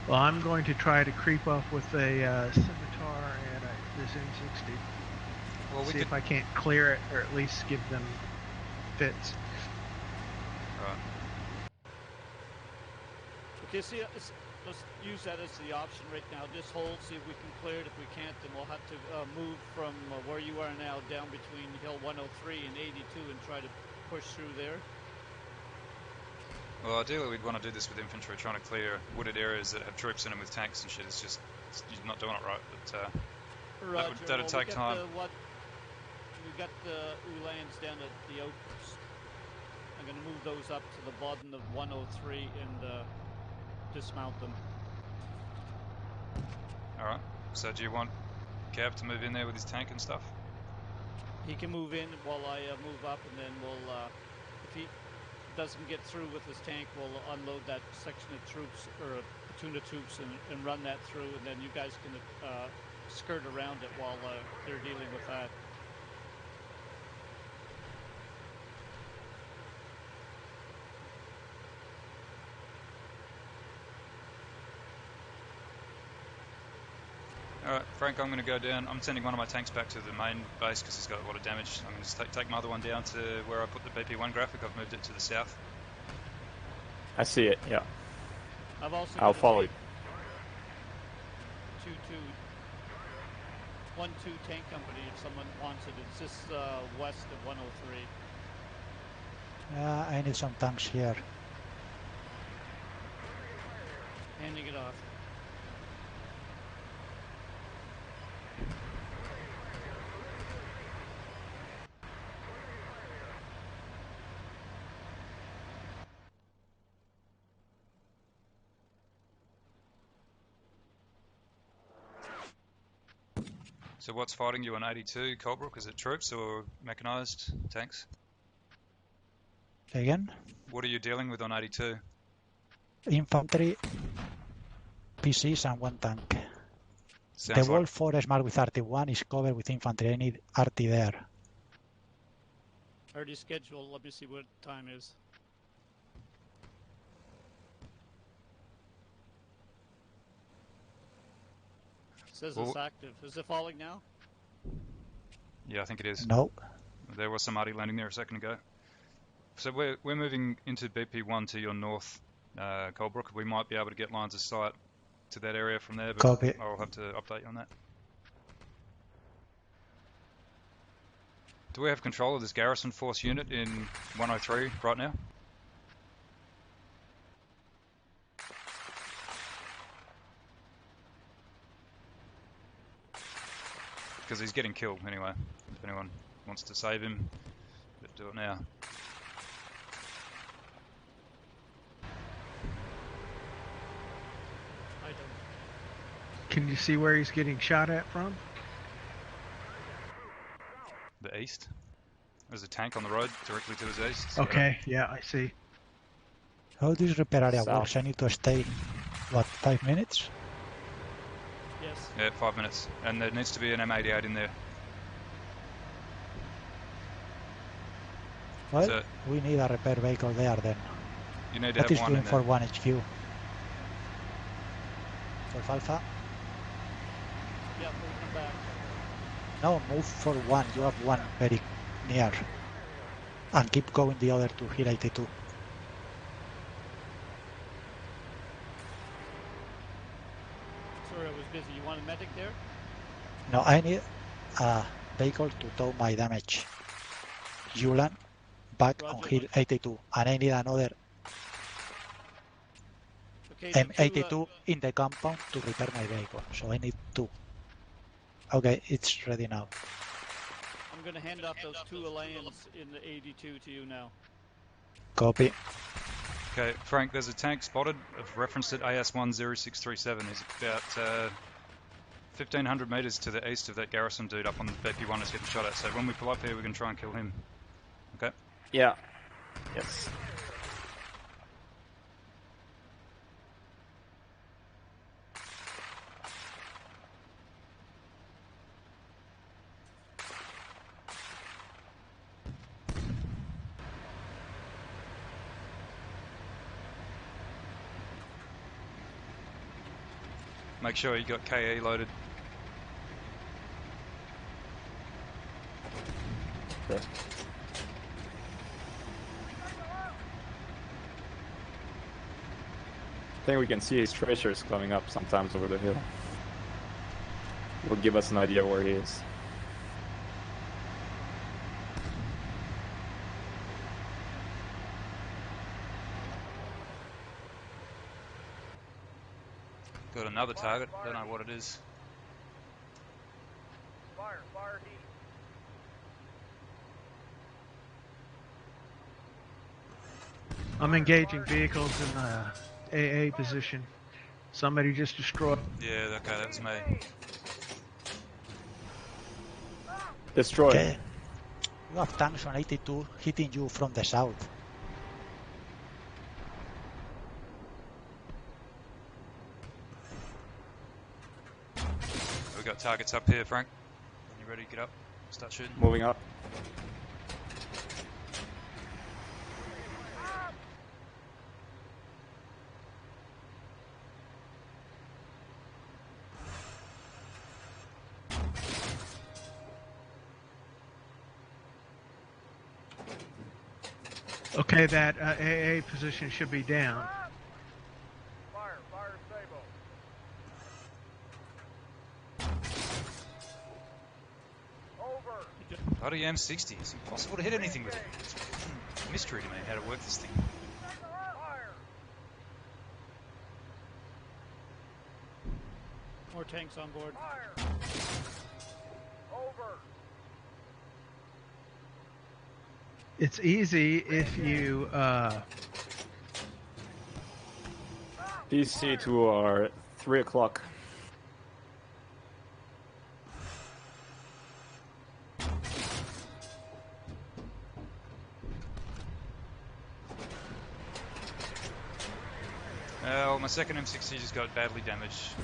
Well, I'm going to try to creep up with a scimitar and this M60. Well, See if I can't clear it, or at least give them fits. Right. Okay, see, let's use that as the option right now. Just hold, see if we can clear it. If we can't, then we'll have to move from where you are now down between Hill 103 and 82 and try to push through there. Well, ideally we'd want to do this with infantry, trying to clear wooded areas that have troops in them with tanks and shit. It's just you're not doing it right, but that'd take time. We got the Ulans down at the outpost. I'm going to move those up to the bottom of 103 and dismount them. Alright, so do you want Cav to move in there with his tank and stuff? He can move in while I move up, and then we'll, if he doesn't get through with his tank, we'll unload that section of troops, or a platoon of troops, and run that through, and then you guys can skirt around it while they're dealing with that. Alright, Frank, I'm going to go down. I'm sending one of my tanks back to the main base because it's got a lot of damage. I'm going to take my other one down to where I put the BP1 graphic. I've moved it to the south. I see it, yeah. I'll follow you. 1-2 tank company if someone wants it. It's just west of 103. I need some tanks here. Handing it off. So what's fighting you on 82, Colebrook? Is it troops or mechanised tanks? Say again? What are you dealing with on 82? Infantry, PCs and one tank. Sounds The whole like forest marked with RT1 is covered with infantry. I need RT there. Already scheduled. Let me see what time is. Says it's active. Is it falling now? Yeah, I think it is. No. There was some arty landing there a second ago. So we're moving into BP1 to your north, Colebrook. We might be able to get lines of sight to that area from there, but Copy. I'll have to update you on that. Do we have control of this garrison force unit in 103 right now? Because he's getting killed anyway. If anyone wants to save him, do it now. I don't. Can you see where he's getting shot at from? The east. There's a tank on the road directly to his east. Okay, yeah, I see. How this repair area South. works? I need to stay, what, 5 minutes? Yes. Yeah, 5 minutes. And there needs to be an M88 in there. Well, So we need a repair vehicle there then. you need to What have is one doing in for there. 1 HQ? For Alpha? Yeah, moving them back. No, move for 1. You have 1 very near. And keep going the other to Hill 82. Sorry, I was busy. You want a medic there? No, I need a vehicle to tow my damage. Ulan back on Roger, Hill Mike. 82. And I need another Okay, M82 in the compound to repair my vehicle. So I need 2. Okay, it's ready now. I'm going to hand off those 2 Alliance in the 82 to you now. Copy. Okay, Frank, there's a tank spotted. I've referenced it, AS-10637. He's about 1,500 metres to the east of that garrison dude up on the BP1 is getting shot at. So when we pull up here, we can try and kill him. Okay? Yeah. Yes. Make sure you got KE loaded. Okay. I think we can see his tracers coming up sometimes over the hill. Will give us an idea where he is. Got another target. Don't know what it is. Fire, fire heat. I'm engaging vehicles in the AA position. Somebody just destroyed. Yeah, okay, that was me. Destroyed. Okay. You have tanks on 82 hitting you from the south. We got targets up here, Frank. You ready to get up? Start shooting. Moving up. Okay, that AA position should be down. Fire, fire Sabo. Over. Bloody M60. It's impossible to hit anything with it. It's a mystery to me how to work this thing. Fire. More tanks on board. Fire. Over. It's easy if you PC to our 3 o'clock. Well, my second M60 just got badly damaged.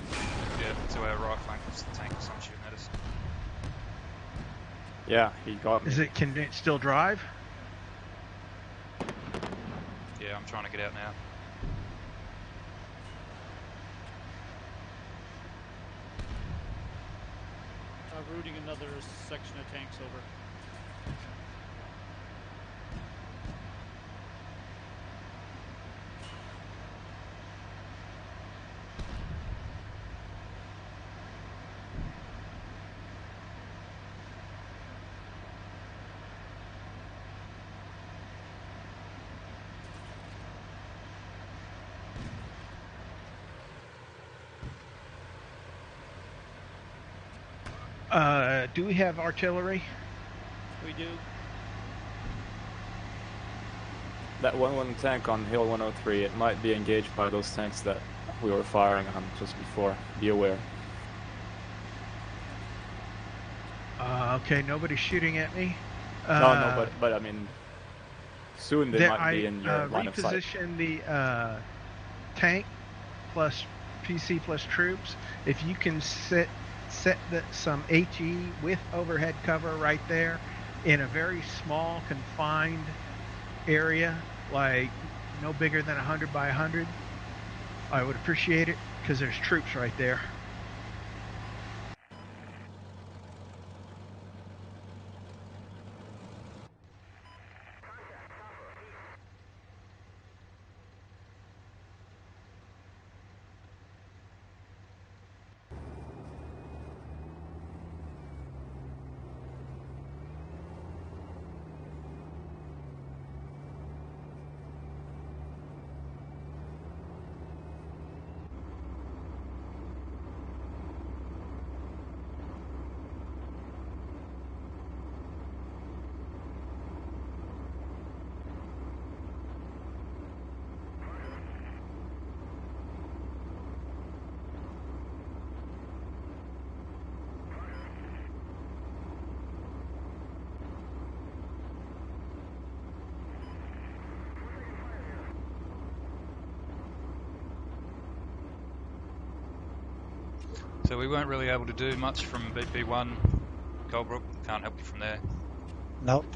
Yeah, to our right flank was the tank or something shooting at us. Yeah, he got me. can it still drive? Yeah, I'm trying to get out now. Routing another section of tanks over. Do we have artillery? We do. That 1-1 tank on Hill 103, it might be engaged by those tanks that we were firing on just before. Be aware. Okay, nobody's shooting at me. No, but I mean, soon they might be in your line of sight. Reposition the tank plus PC plus troops. If you can set some HE with overhead cover right there in a very small confined area, like no bigger than 100 by 100, I would appreciate it because there's troops right there. So we weren't really able to do much from BP1, Colebrook. Can't help you from there. Nope.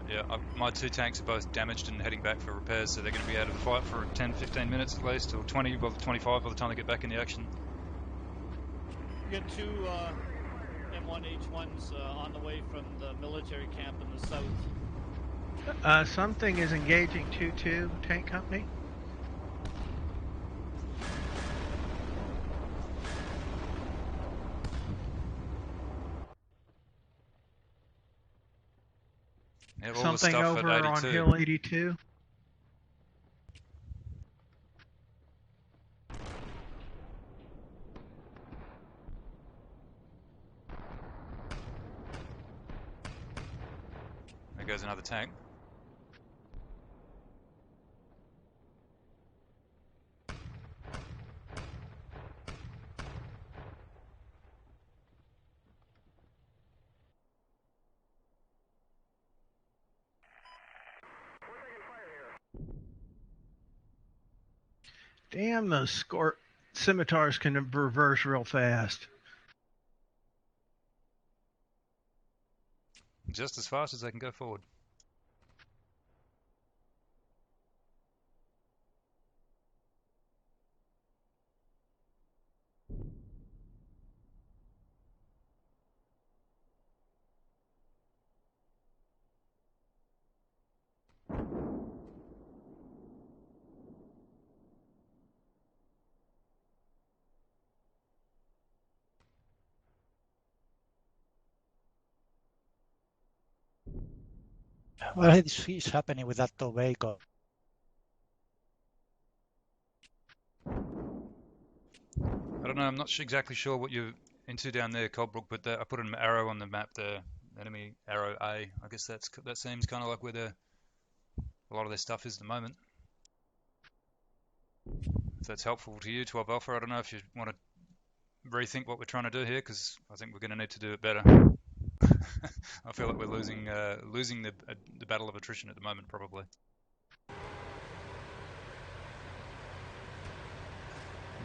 Yeah, my two tanks are both damaged and heading back for repairs, so they're going to be out of the fight for 10-15 minutes at least, or 20, well, 25 by the time they get back in the action. We got two M1H1s on the way from the military camp in the south. Something is engaging 2-2 tank company. Yeah, all the Something stuff over at on 82. Hill 82. There goes another tank. Damn, those scimitars can reverse real fast. Just as fast as they can go forward. What is happening with that Tobago? I don't know, I'm not exactly sure what you're into down there, Coldbrook, but I put an arrow on the map there. Enemy arrow A. I guess that seems kind of like where a lot of their stuff is at the moment. If that's helpful to you, 12 Alpha, I don't know if you want to rethink what we're trying to do here, because I think we're going to need to do it better. I feel like we're losing the battle of attrition at the moment, probably.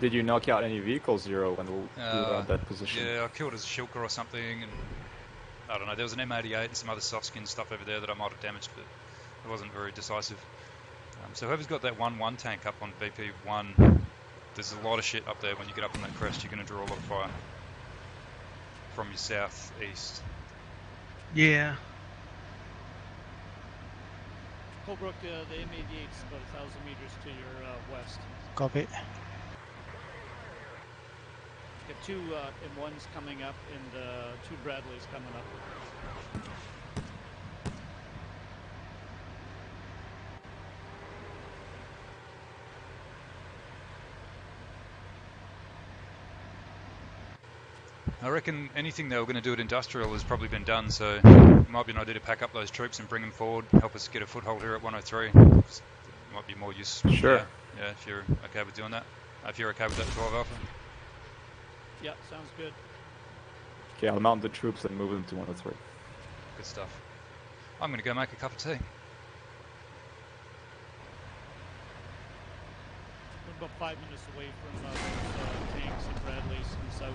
Did you knock out any vehicles, Zero, when you were at that position? Yeah, I killed a Shilker or something, and I don't know, there was an M88 and some other soft skin stuff over there that I might have damaged, but it wasn't very decisive. So whoever's got that 1-1 tank up on BP1, there's a lot of shit up there. When you get up on that crest, you're going to draw a lot of fire from your southeast. Yeah. Colebrook, the M88 is about 1,000 meters to your west. Copy. Got two M1s coming up and two Bradleys coming up. I reckon anything they were going to do at industrial has probably been done, so it might be an idea to pack up those troops and bring them forward, help us get a foothold here at 103. Might be more use. Sure. Yeah, if you're okay with doing that. If you're okay with that, 12 Alpha. Yeah, sounds good. Okay, I'll mount the troops and move them to 103. Good stuff. I'm going to go make a cup of tea. We're about 5 minutes away from those tanks and Bradleys in the south.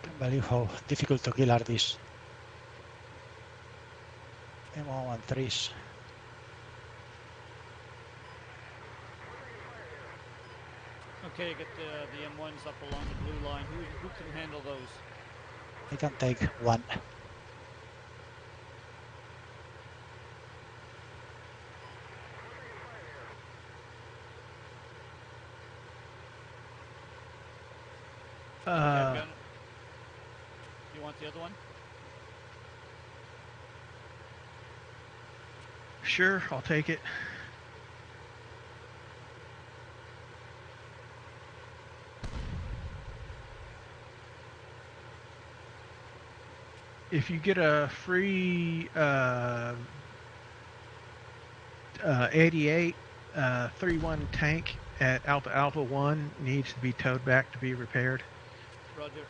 I believe how difficult to kill are these M113s. Okay, get the M1s up along the blue line. Who can handle those? I can take one. You want the other one? Sure, I'll take it. If you get a free 88, 3-1 tank at Alpha Alpha 1 needs to be towed back to be repaired. Roger.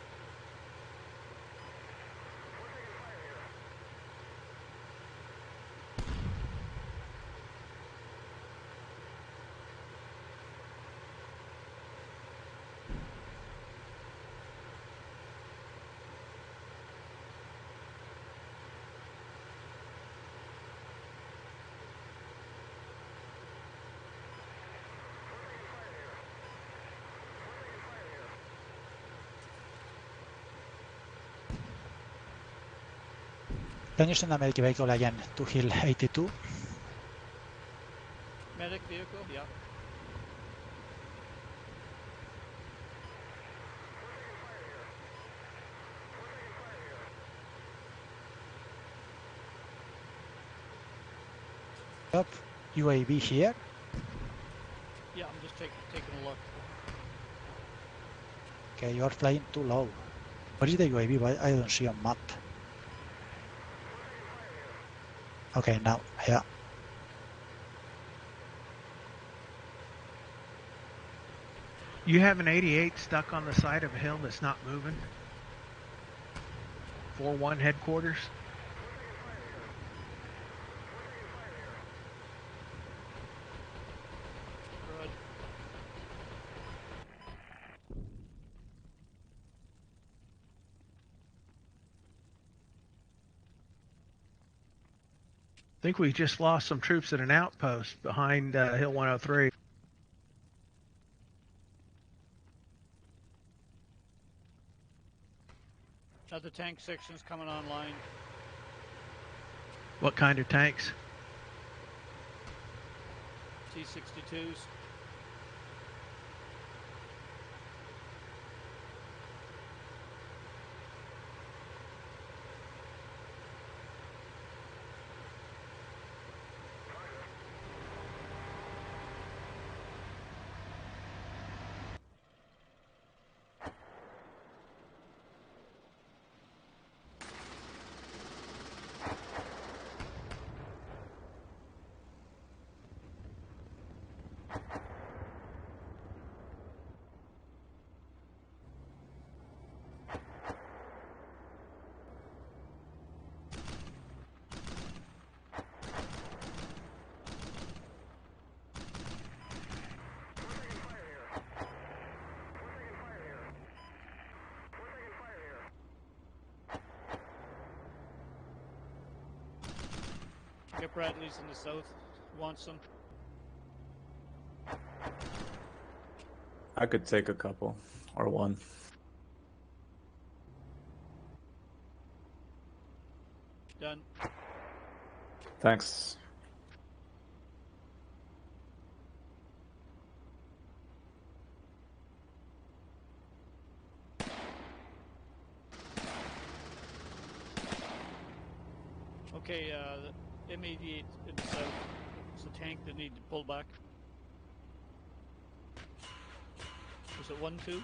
Can you send a medic vehicle again to Hill 82? Medic vehicle, yeah. Up. UAV here. Yeah, I'm just taking a look. Okay, you're flying too low. What is the UAV? I don't see a map. Okay, now, yeah. You have an 88 stuck on the side of a hill that's not moving. 4-1 headquarters. Roger. I think we just lost some troops at an outpost behind Hill 103. Other tank sections coming online. What kind of tanks? T-62s. Get Bradley's in the south. Wants them. I could take a couple or one. Done. Thanks. Okay, the M88 in the south. It's a tank that need to pull back. Was it 1-2?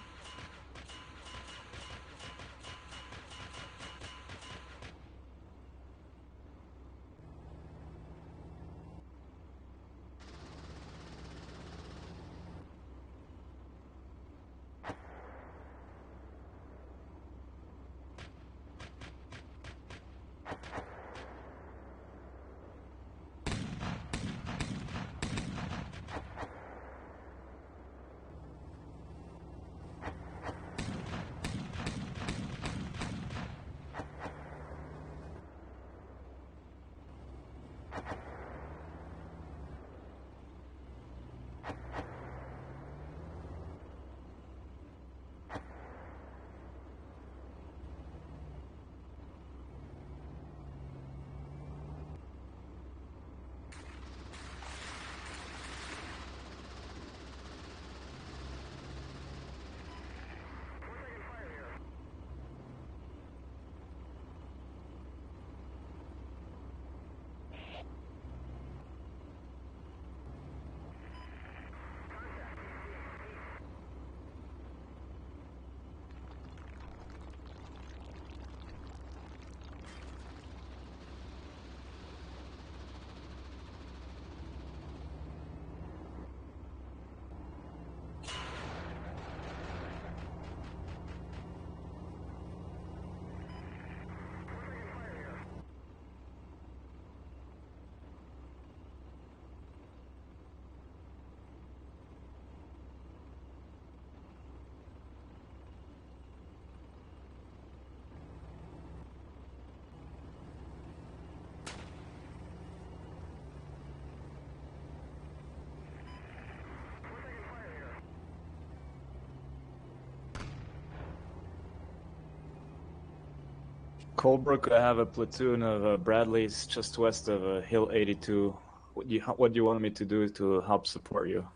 Colebrook, I have a platoon of Bradleys just west of Hill 82. What do you want me to do to help support you?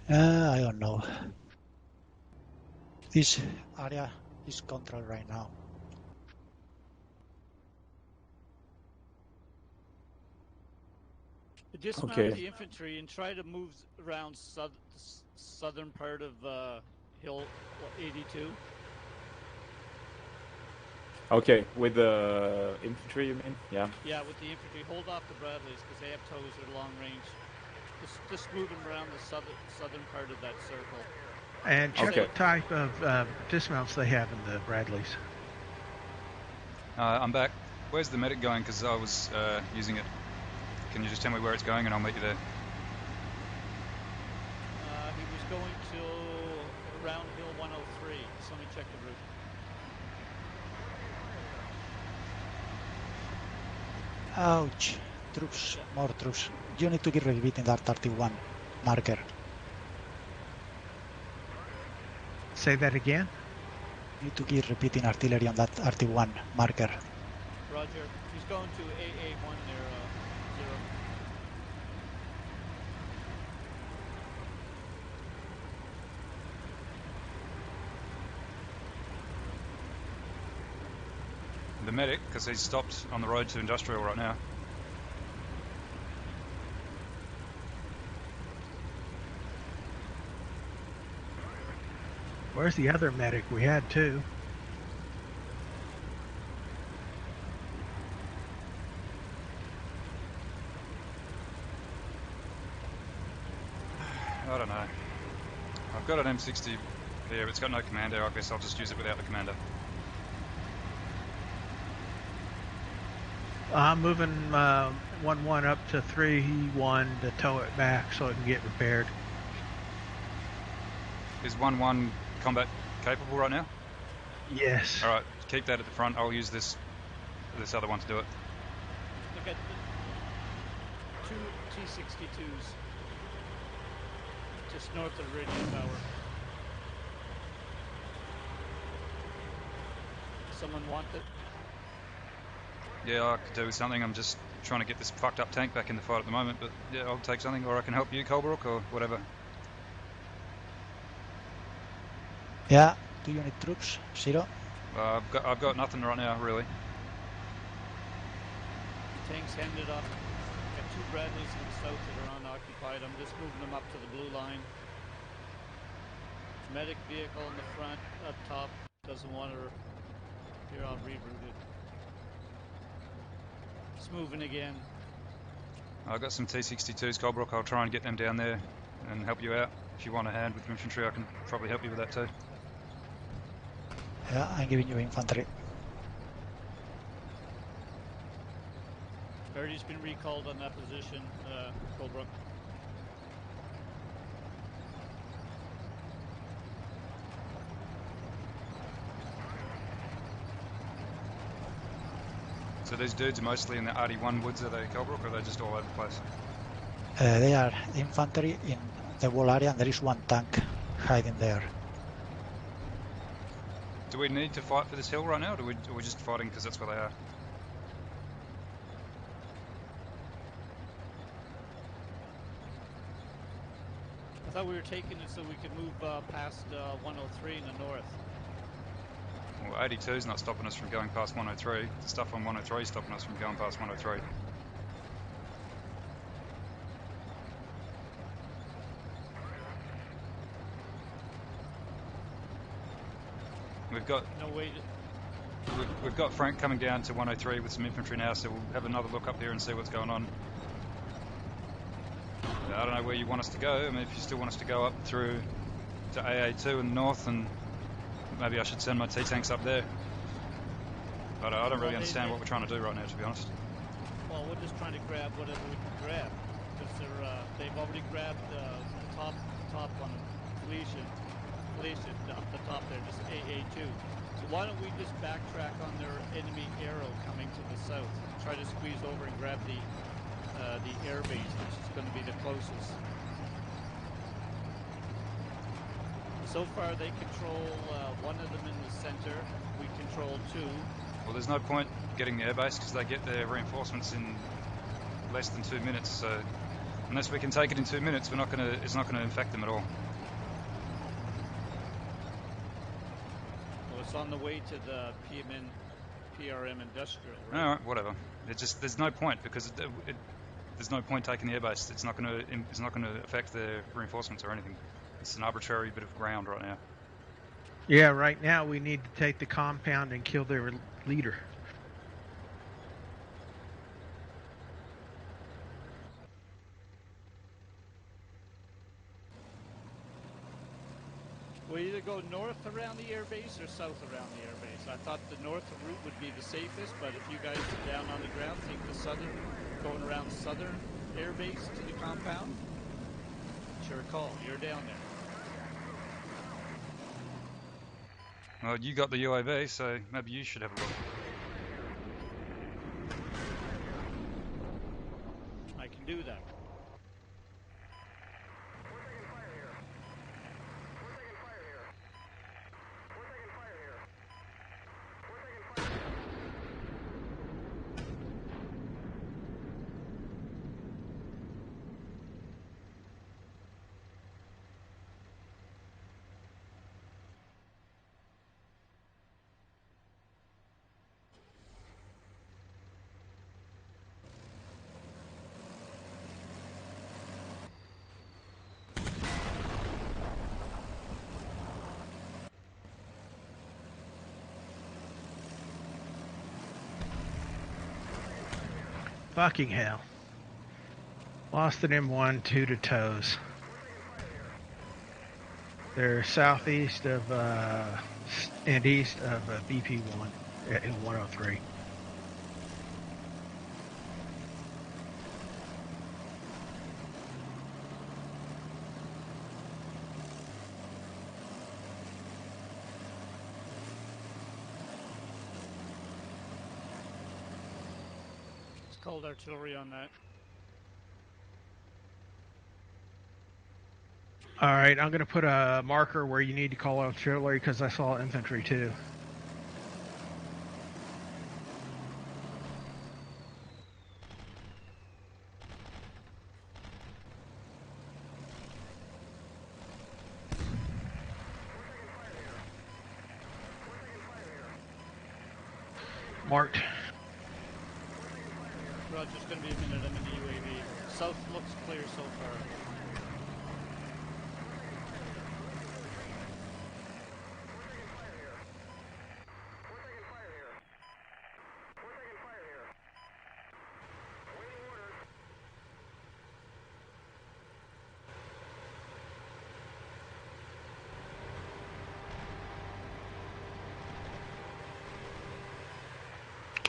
I don't know. This area is controlled right now. Dismount Okay. the infantry and try to move around southern part of Hill 82. Okay, with the infantry, you mean? Yeah. Yeah, with the infantry, hold off the Bradleys because they have tows at long range. Just move them around the southern part of that circle. And check Okay. what type of dismounts they have in the Bradleys. I'm back. Where's the medic going? Because I was using it. Can you just tell me where it's going and I'll meet you there? He was going to around Hill 103. So let me check the route. Ouch. Troops, more troops. You need to keep repeating that 31 marker. Say that again. You need to keep repeating artillery on that 31 marker. Roger. He's going to AA1 there, 0. The medic, because he's stopped on the road to industrial right now. Where's the other medic? We had two. I don't know. I've got an M60 here. It's got no commander. I guess I'll just use it without the commander. I'm moving 1-1 up to 3-1 to tow it back so it can get repaired. Is 1-1 combat capable right now? Yes. All right, keep that at the front. I'll use this other one to do it. Look at the 2 T-62s just north of radio tower. Someone want it? Yeah, I could do with something. I'm just trying to get this fucked up tank back in the fight at the moment. But yeah, I'll take something, or I can help you, Colebrook, or whatever. Yeah, do you need troops? 0? I've got nothing right now, really. Tanks handed off. Got 2 Bradleys to the south that are unoccupied. I'm just moving them up to the blue line. Medic vehicle in the front, up top, doesn't want to. Here, I'll reroute it. It's moving again. I've got some T-62s, Colebrook. I'll try and get them down there and help you out. If you want a hand with infantry, I can probably help you with that too. Yeah, I'm giving you infantry. Birdie's been recalled on that position, Colebrook. So these dudes are mostly in the RD1 woods, are they, Colebrook, or are they just all over the place? They are infantry in the wall area, and there is one tank hiding there. Do we need to fight for this hill right now, or are we just fighting because that's where they are? I thought we were taking it so we could move past 103 in the north. Well, 82 is not stopping us from going past 103. The stuff on 103 is stopping us from going past 103. We've got No way to... we've got Frank coming down to 103 with some infantry now, so we'll have another look up here and see what's going on. I don't know where you want us to go. I mean, if you still want us to go up through to AA2 in the north, and maybe I should send my T-tanks up there. But I don't really understand what we're trying to do right now, to be honest. Well, we're just trying to grab whatever we can grab, because they've already grabbed the top one, Felicia up the top there, just AA2. So why don't we just backtrack on their enemy arrow coming to the south, try to squeeze over and grab the air base, which is going to be the closest. So far, they control one of them in the center. We control two. Well, there's no point getting the airbase because they get their reinforcements in less than 2 minutes. So unless we can take it in 2 minutes, it's not gonna infect them at all. Well, it's on the way to the PRM industrial. Right? All right, whatever. There's no point because there's no point taking the airbase. It's not gonna affect their reinforcements or anything. It's an arbitrary bit of ground right now. Yeah, right now we need to take the compound and kill their leader. We'll either go north around the airbase or south around the airbase. I thought the north route would be the safest, but if you guys are down on the ground, think the southern, going around southern airbase to the compound? Sure call. You're down there. Well, you got the UAV, so maybe you should have a look. I can do that. Fucking hell. Lost an M1, 2 to toes. They're southeast of and east of BP1 in 103. It's cold artillery on that. All right, I'm going to put a marker where you need to call artillery because I saw infantry too. Marked. Roger's going to be a minute. I'm in the UAV. South looks clear so far.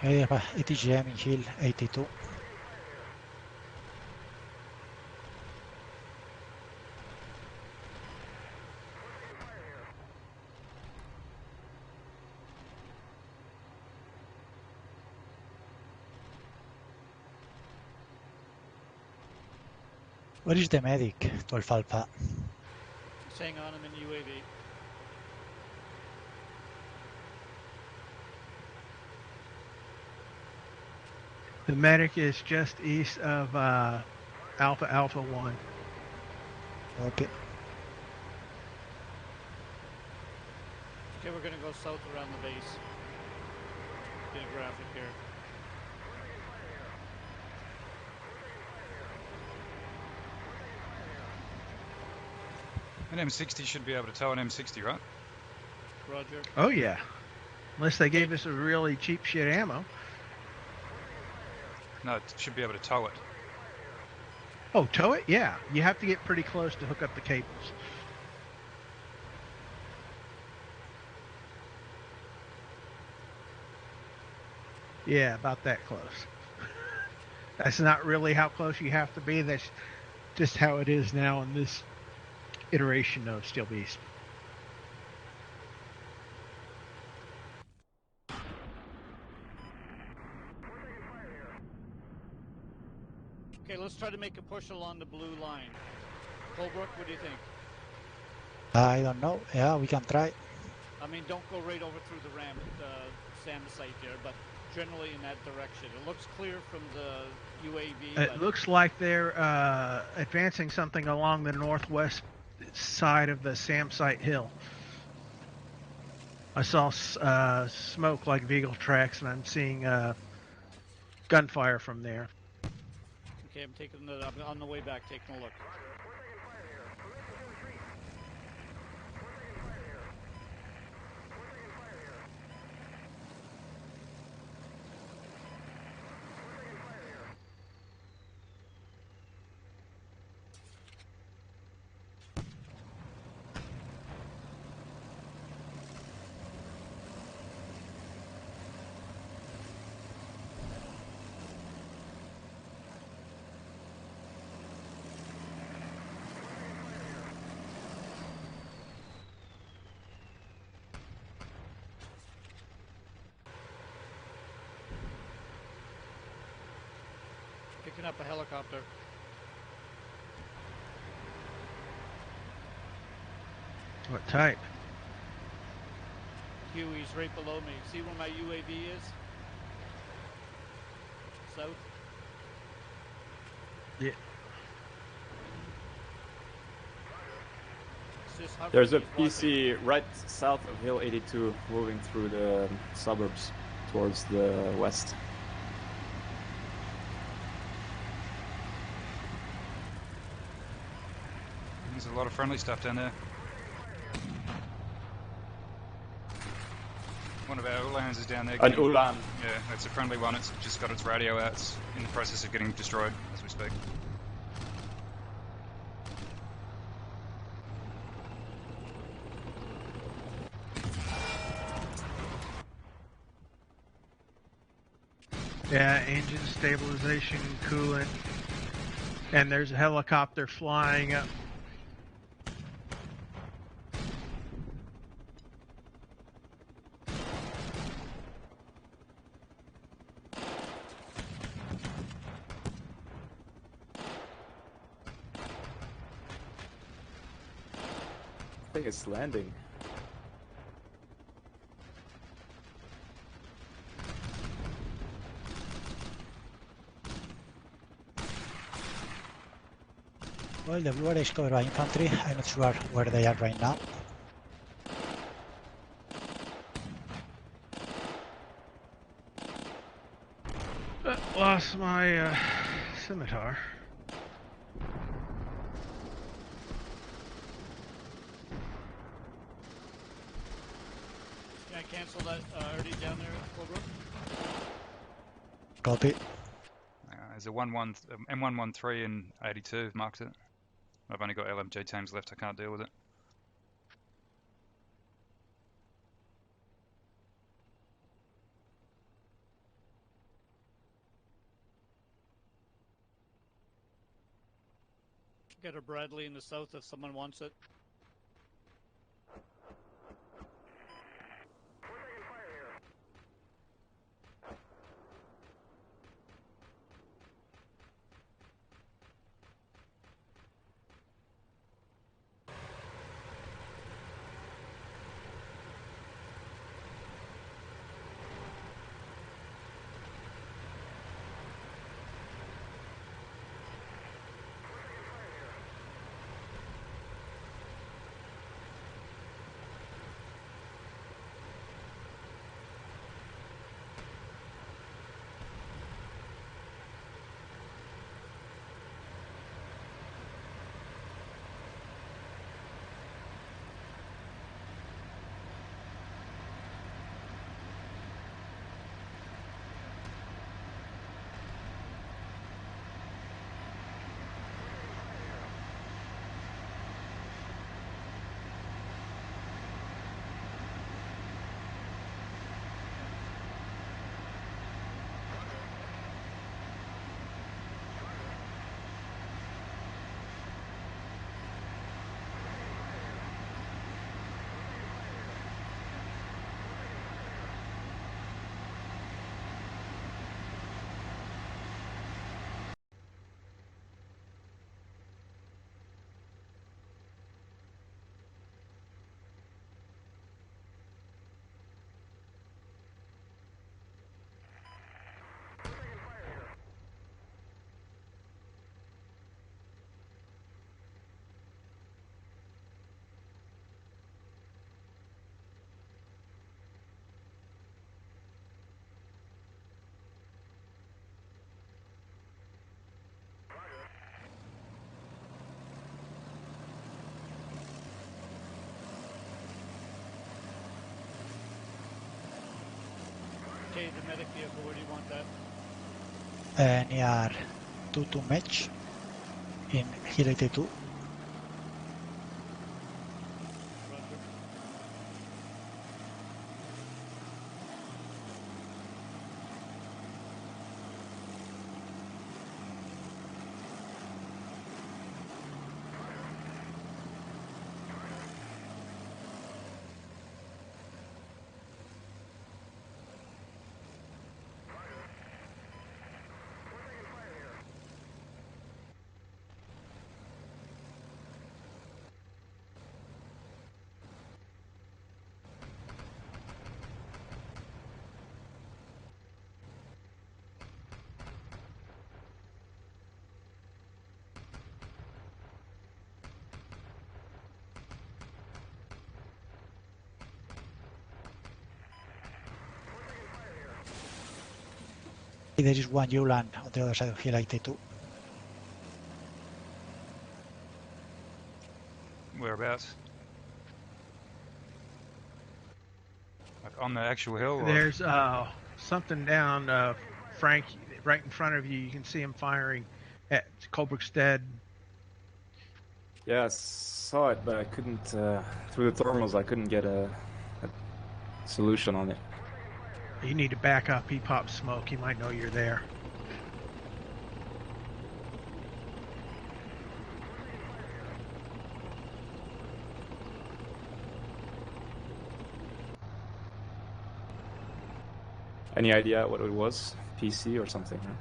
Okay, TGIF in Hill 82. Where is the medic, 12 Alpha? Just hang on, I'm in UAV. The medic is just east of Alpha 1. Okay. Okay, we're going to go south around the base. Get a graphic here. An M60 should be able to tow an M60, right? Roger. Oh yeah. Unless they gave us a really cheap shit ammo. No, it should be able to tow it. Oh, tow it? Yeah. You have to get pretty close to hook up the cables. Yeah, about that close. That's not really how close you have to be. That's just how it is now in this iteration of Steel Beast. Okay, let's try to make a push along the blue line. Colebrook, what do you think? I don't know. Yeah, we can try. I mean, don't go right over through the ramp, SAM site there, but generally in that direction. It looks clear from the UAV, It but looks like they're advancing something along the northwest side of the SAM site hill. I saw smoke like vehicle tracks, and I'm seeing gunfire from there. okay, I'm on the way back taking a look. Picking up a helicopter. What type? Huey's right below me. See where my UAV is? South? Yeah. It's just hovering, There's a he's watching. PC right south of Hill 82 moving through the suburbs towards the west. There's a lot of friendly stuff down there. One of our Ulans is down there. An Ulan. Yeah, it's a friendly one. It's just got its radio out. It's in the process of getting destroyed as we speak. Yeah, engine stabilization, coolant, and there's a helicopter flying up. I think it's landing. Well, the blue area is covered by infantry. I'm not sure where they are right now. Lost my scimitar. Can I cancel that already down there, Cobra? Copy. There's a M113 in 82. I've marked it. I've only got LMG teams left. I can't deal with it. Get a Bradley in the south if someone wants it. Okay, the medic vehicle, where do you want that? Near 2 match in Hill 82. Roger. There is one Ulan on the other side of Hill 82. Whereabouts? Like on the actual hill? Or? There's something down, Frank, right in front of you. You can see him firing at Colbrickstead. Yeah, I saw it, but I couldn't, through the thermals, I couldn't get a solution on it. You need to back up. He pops smoke. He might know you're there. Any idea what it was? PC or something? Huh?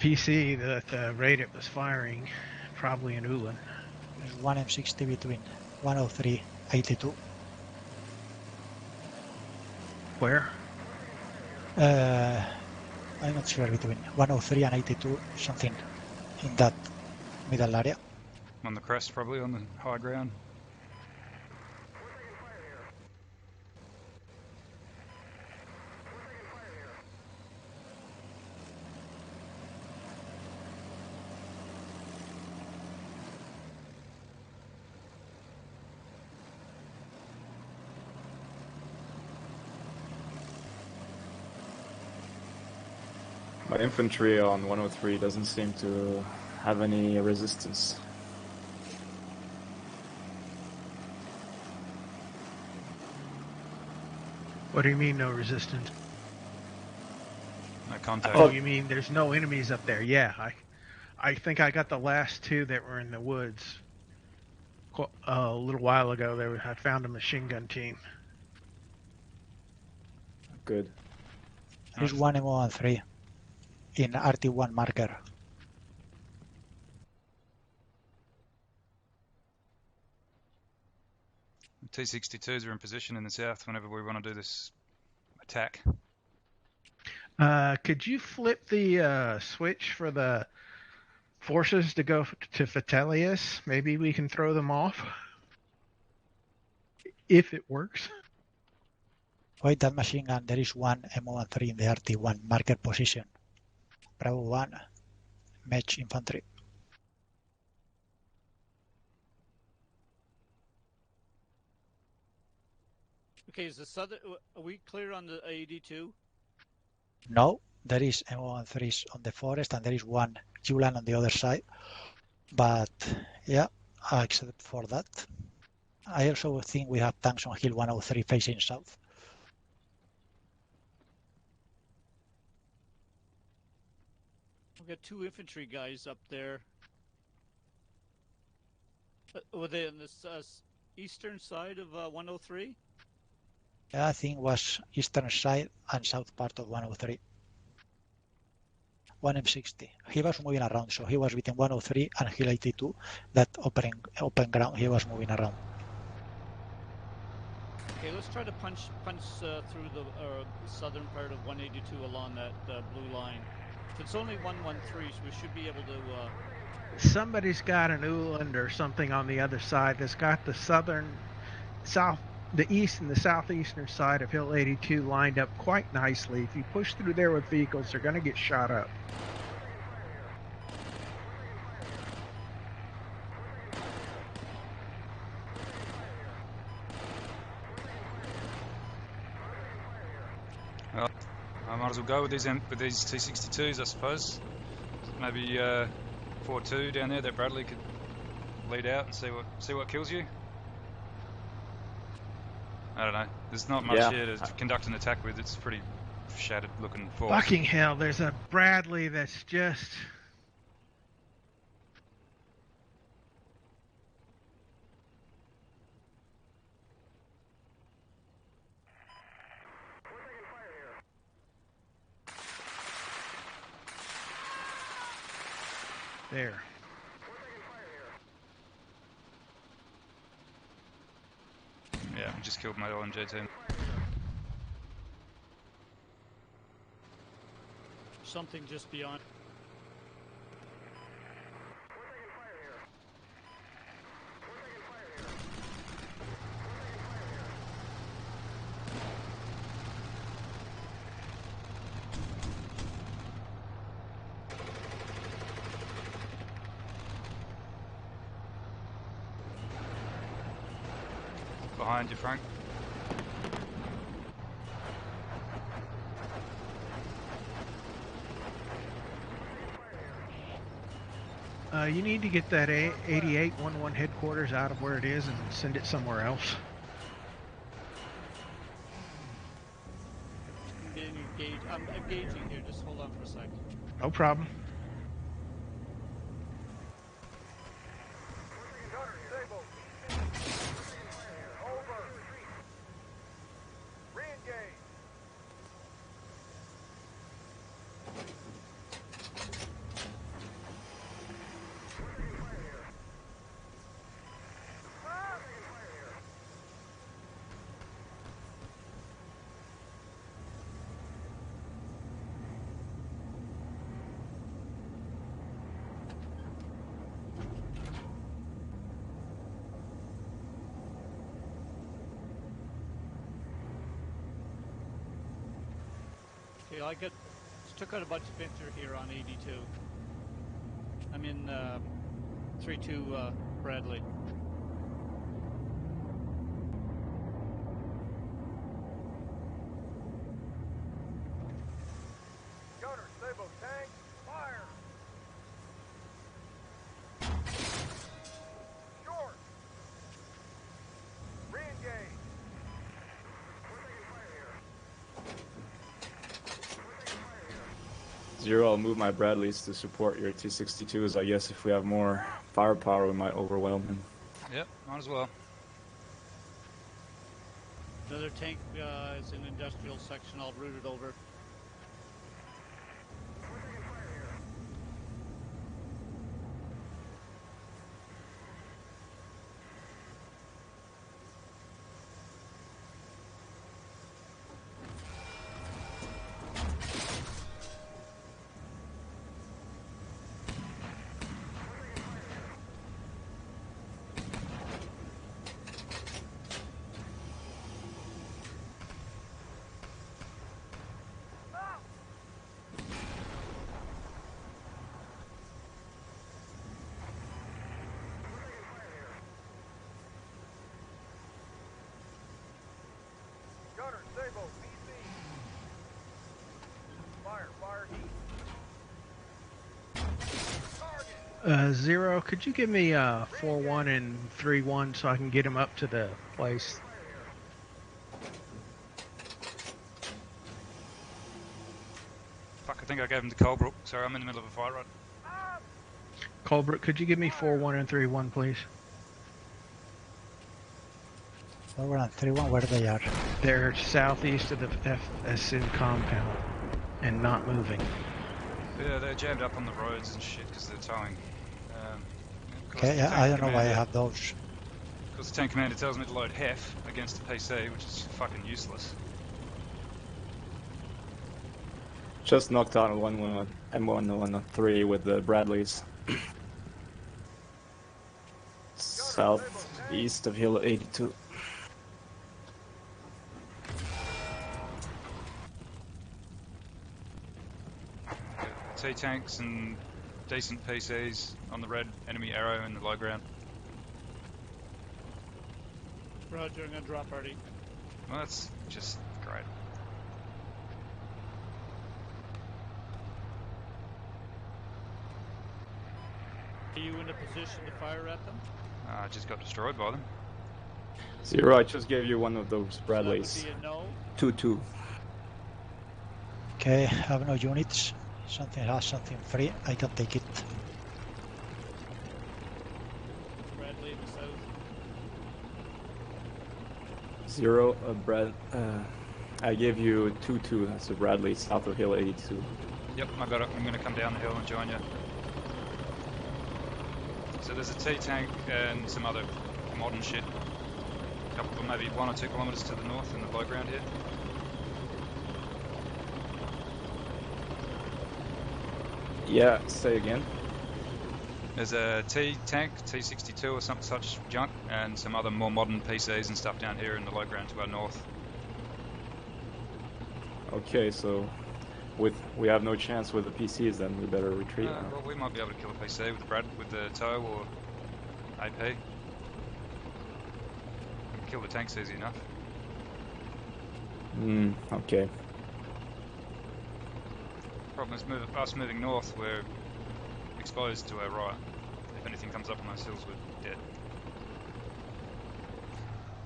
PC, the rate it was firing, probably an Ulan. There's one M60 between 103 82. Where? I'm not sure, between 103 and 82, something in that middle area. On the crest, probably on the high ground. My infantry on 103 doesn't seem to have any resistance. What do you mean no resistance? No contact. Oh, you mean there's no enemies up there? Yeah, I think I got the last two that were in the woods. A little while ago, I found a machine gun team. Good. There's one MO13 in RT1 marker. T-62s are in position in the south whenever we want to do this attack. Could you flip the switch for the forces to go to Vitellius? Maybe we can throw them off. If it works. Wait, that machine gun, there is one MO13 in the RT1 marker position. Bravo 1, match infantry. Okay, is the southern? Are we clear on the 82? No, there is MO13s on the forest and there is one Ulan on the other side. But yeah, except for that. I also think we have tanks on Hill 103 facing south. We've got two infantry guys up there. Were they on the eastern side of 103? Yeah, I think was eastern side and south part of 103. One M60. He was moving around, so he was between 103 and Hill 82. That open ground, he was moving around. Okay, let's try to punch through the southern part of 182 along that blue line. If it's only 113, so we should be able to... Somebody's got an Uland or something on the other side that's got the the east and the southeastern side of Hill 82 lined up quite nicely. If you push through there with vehicles, they're going to get shot up. I might as well go with these T62s, I suppose. Maybe 4-2 down there that Bradley could lead out and see what kills you. I don't know. There's not much here to conduct an attack with. It's pretty shattered looking force. Fucking hell, there's a Bradley that's just... There. Yeah, I just killed my LMG team. Something just beyond. Behind you, Frank. You need to get that 8811 headquarters out of where it is and send it somewhere else. I'm engaging here. Just hold on for a second. No problem. Gunner, stable. Over. Re-engage. Okay, I took out a bunch of picture here on 82. I'm in 3-2 Bradley. Gunner, stable. Tank, fire. Short. Re-engage. Zero, I'll move my Bradleys to support your T-62s. I guess if we have more firepower, we might overwhelm him. Yep, might as well. Another tank is in industrial section. I'll route it over. Gunner, stable. PC. Fire heat. Target. Zero, could you give me 4-1 and 3-1 so I can get him up to the place? Fuck, I think I gave him to Colebrook. Sorry, I'm in the middle of a fight right. Colbert, could you give me 4-1 and 3-1, please? 4-1 and 3-1, where they are? They're southeast of the FSN compound and not moving. Yeah, they're jammed up on the roads and shit because they're towing. Okay, yeah, I don't know why I have those. Because the tank commander tells me to load HEF against the PC, which is fucking useless. Just knocked out M113 with the Bradleys. Southeast of Hill 82. T-tanks and decent PCs on the red, enemy arrow in the low ground. Roger, I'm gonna drop party. Well, that's just great. Are you in a position to fire at them? I just got destroyed by them. Zero, I just gave you one of those So that Bradleys. would be a no. 2-2. Okay, have no units. Something has something free. I can take it. Bradley in the south. Zero, I gave you 2-2. That's a Bradley south of Hill 82. Yep, I got it. I'm going to come down the hill and join you. So there's a T-tank and some other modern shit. A couple of maybe 1 or 2 kilometers to the north in the low ground here. Yeah, say again. There's a T-tank, T-62 or some such junk, and some other more modern PCs and stuff down here in the low ground to our north. Okay, so we have no chance with the PCs, then we better retreat. Well, we might be able to kill a PC with the tow or AP. We can kill the tanks easy enough. Okay. Problem is, us moving north, we're exposed to our right. If anything comes up on those hills, we're dead.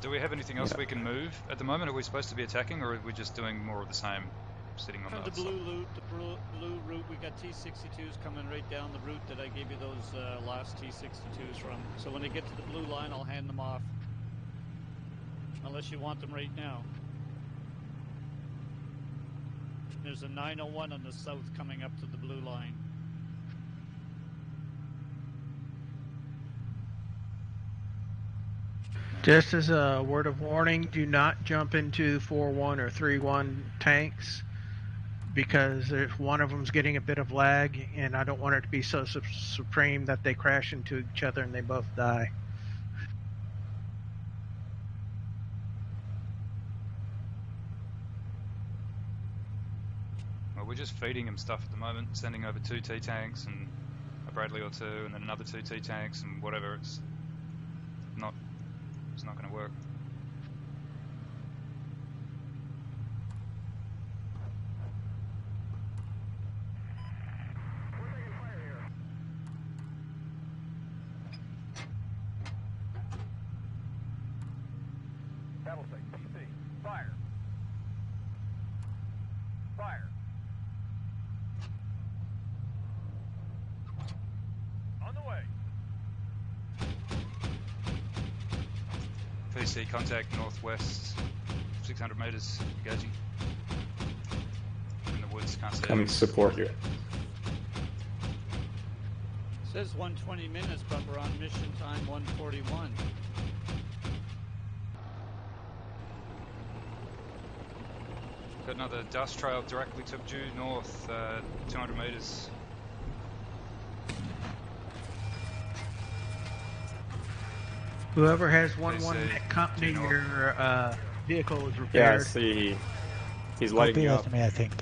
Do we have anything else we can move at the moment? Are we supposed to be attacking, or are we just doing more of the same, sitting on From the the blue route, we got T-62s coming right down the route that I gave you those last T-62s from. So when they get to the blue line, I'll hand them off. Unless you want them right now. There's a 901 on the south coming up to the blue line. Just as a word of warning, do not jump into 4-1 or 3-1 tanks, because if one of them's getting a bit of lag, and I don't want it to be so supreme that they crash into each other and they both die. Well, we're just feeding them stuff at the moment, sending over 2 T-tanks and a Bradley or 2, and then another 2 T-tanks and whatever. It's not going to work. Battlestate, PC. Fire. Fire. On the way. PC contact northwest, 600 meters, engaging. In the woods, can't see. Coming to support you. Says 120 minutes, but we're on mission time 141. Got another dust trail directly to due north, 200 meters. Whoever has 1-1 PC, net company, do not- your vehicle is Yeah, repaired. see, he's Copy lighting that up. to me, I think.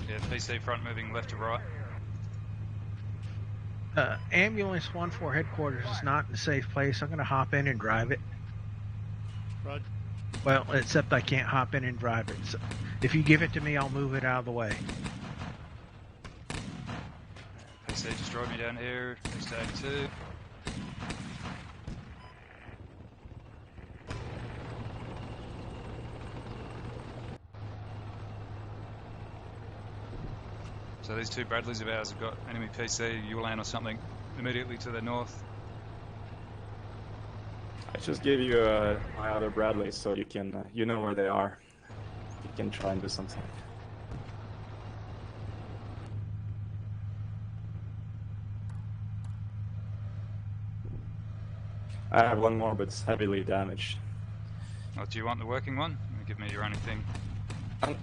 Yeah, PC front moving left to right. Ambulance 1-4 headquarters is not in a safe place. I'm going to hop in and drive it. Rod, Well, except I can't hop in and drive it. So if you give it to me, I'll move it out of the way. PC destroyed me down here, stag 2. So these 2 Bradleys of ours have got enemy PC, ULAN or something immediately to the north. I just gave you my other Bradley, so you can, you know where they are. You can try and do something. I have one more, but it's heavily damaged. Oh, do you want the working one? Give me your only thing.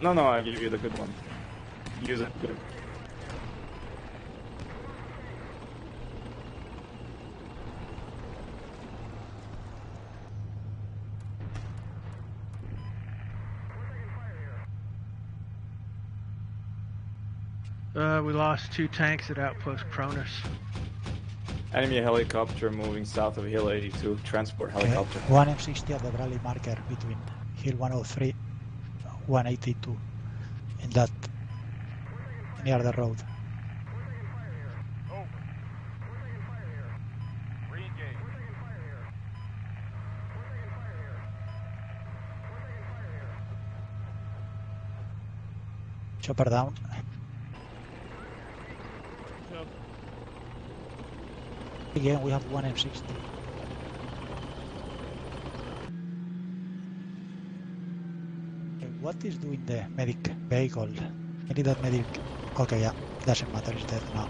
No, I give you the good one. Use it good. We lost 2 tanks at Outpost Cronus. Enemy helicopter moving south of Hill 82. Transport Okay, helicopter. 1 M60 at the Bradley marker between Hill 103, 182, in that near the road. Over. Re-engage. Chopper down. Job. Again, we have 1 M60. Okay, what is doing the medic vehicle? I need that medic. Okay, yeah, doesn't matter, it's dead now.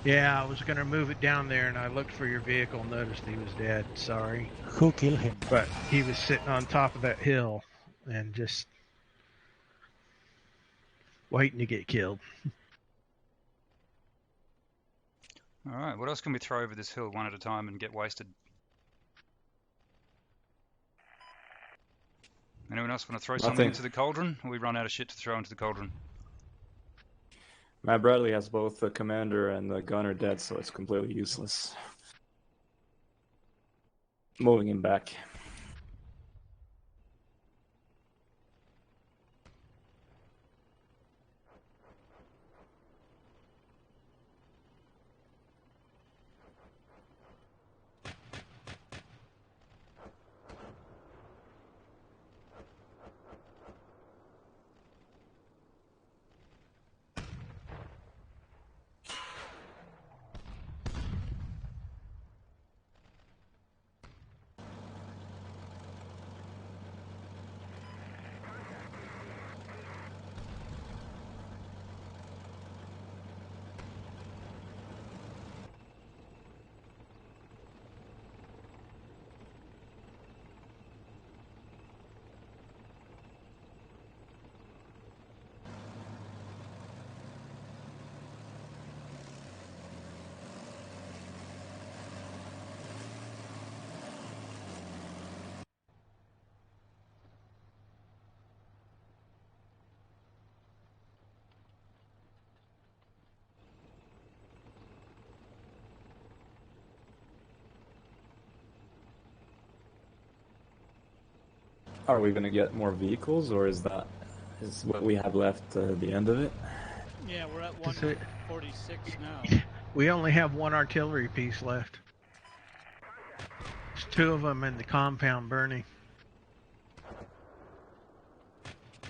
Yeah, I was gonna move it down there, and I looked for your vehicle, noticed he was dead. Sorry, Who killed him? but he was sitting on top of that hill and just waiting to get killed. Alright, what else can we throw over this hill one at a time and get wasted? Anyone else want to throw something Nothing. into the cauldron? Or we run out of shit to throw into the cauldron? Matt Bradley has both the commander and the gunner dead, so it's completely useless. Moving him back. Are we going to get more vehicles, or is what we have left the end of it? Yeah, we're at That's it. 146 now. We only have 1 artillery piece left. There's 2 of them in the compound burning.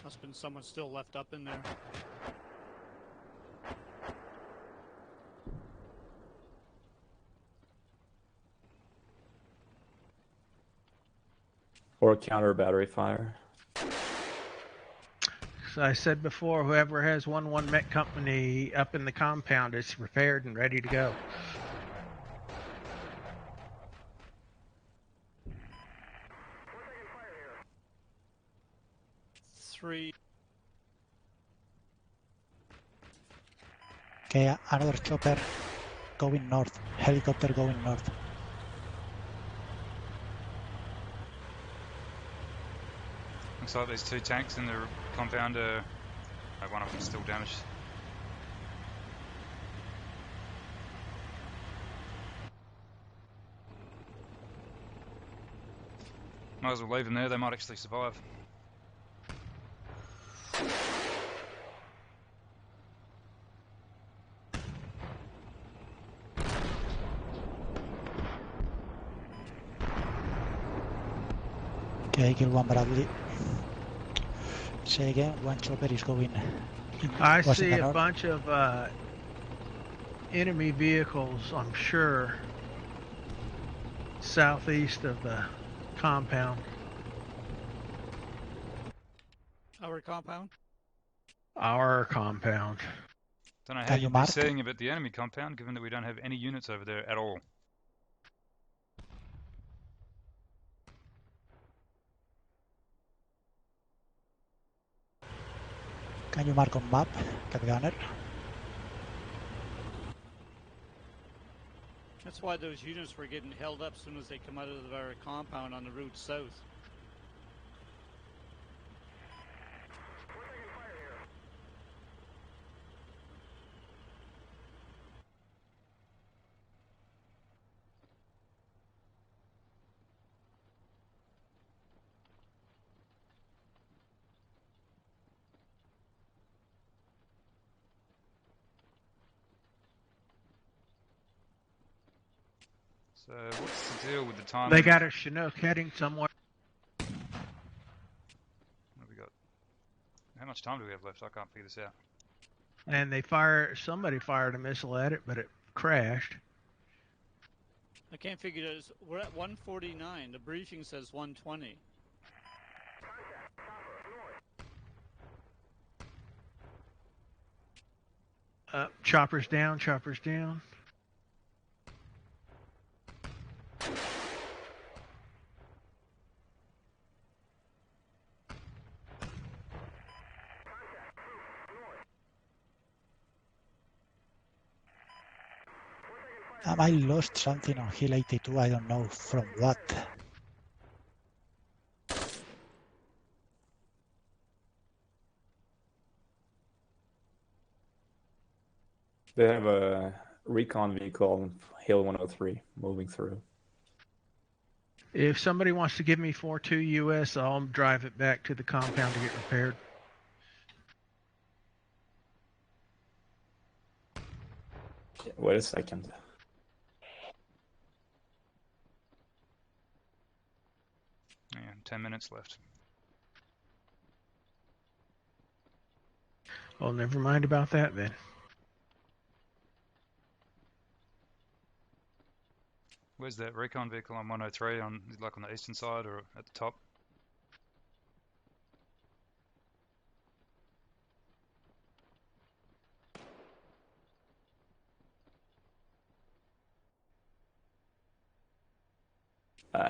Must have been someone still left up in there. Or counter battery fire? So I said before, whoever has 1-1 Met Company up in the compound is repaired and ready to go. Three. Okay, another chopper going north. Helicopter going north. Looks like there's 2 tanks in the compound. One of them's still damaged. Might as well leave them there, they might actually survive. Okay, kill 1 Bradley. Say again, 1 chopper is going. I Was it see the a north? bunch of enemy vehicles, I'm sure, southeast of the compound. Our compound? Our compound. Don't know how Can you you'd be mark? seeing about the enemy compound, given that we don't have any units over there at all. Can you mark on map, Cat Gunner? That's why those units were getting held up as soon as they come out of our compound on the route south. So what's the deal with the time? They got a Chinook heading somewhere. What have we got? How much time do we have left? I can't figure this out. And somebody fired a missile at it, but it crashed. I can't figure it out. We're at 149. The briefing says 120. Choppers down, choppers down. I lost something on Hill 82, I don't know from what. They have a recon vehicle on Hill 103 moving through. If somebody wants to give me 42 US, I'll drive it back to the compound to get repaired. Wait a second. Yeah, 10 minutes left. Oh, never mind about that then. Where's that recon vehicle on 103? On the eastern side or at the top?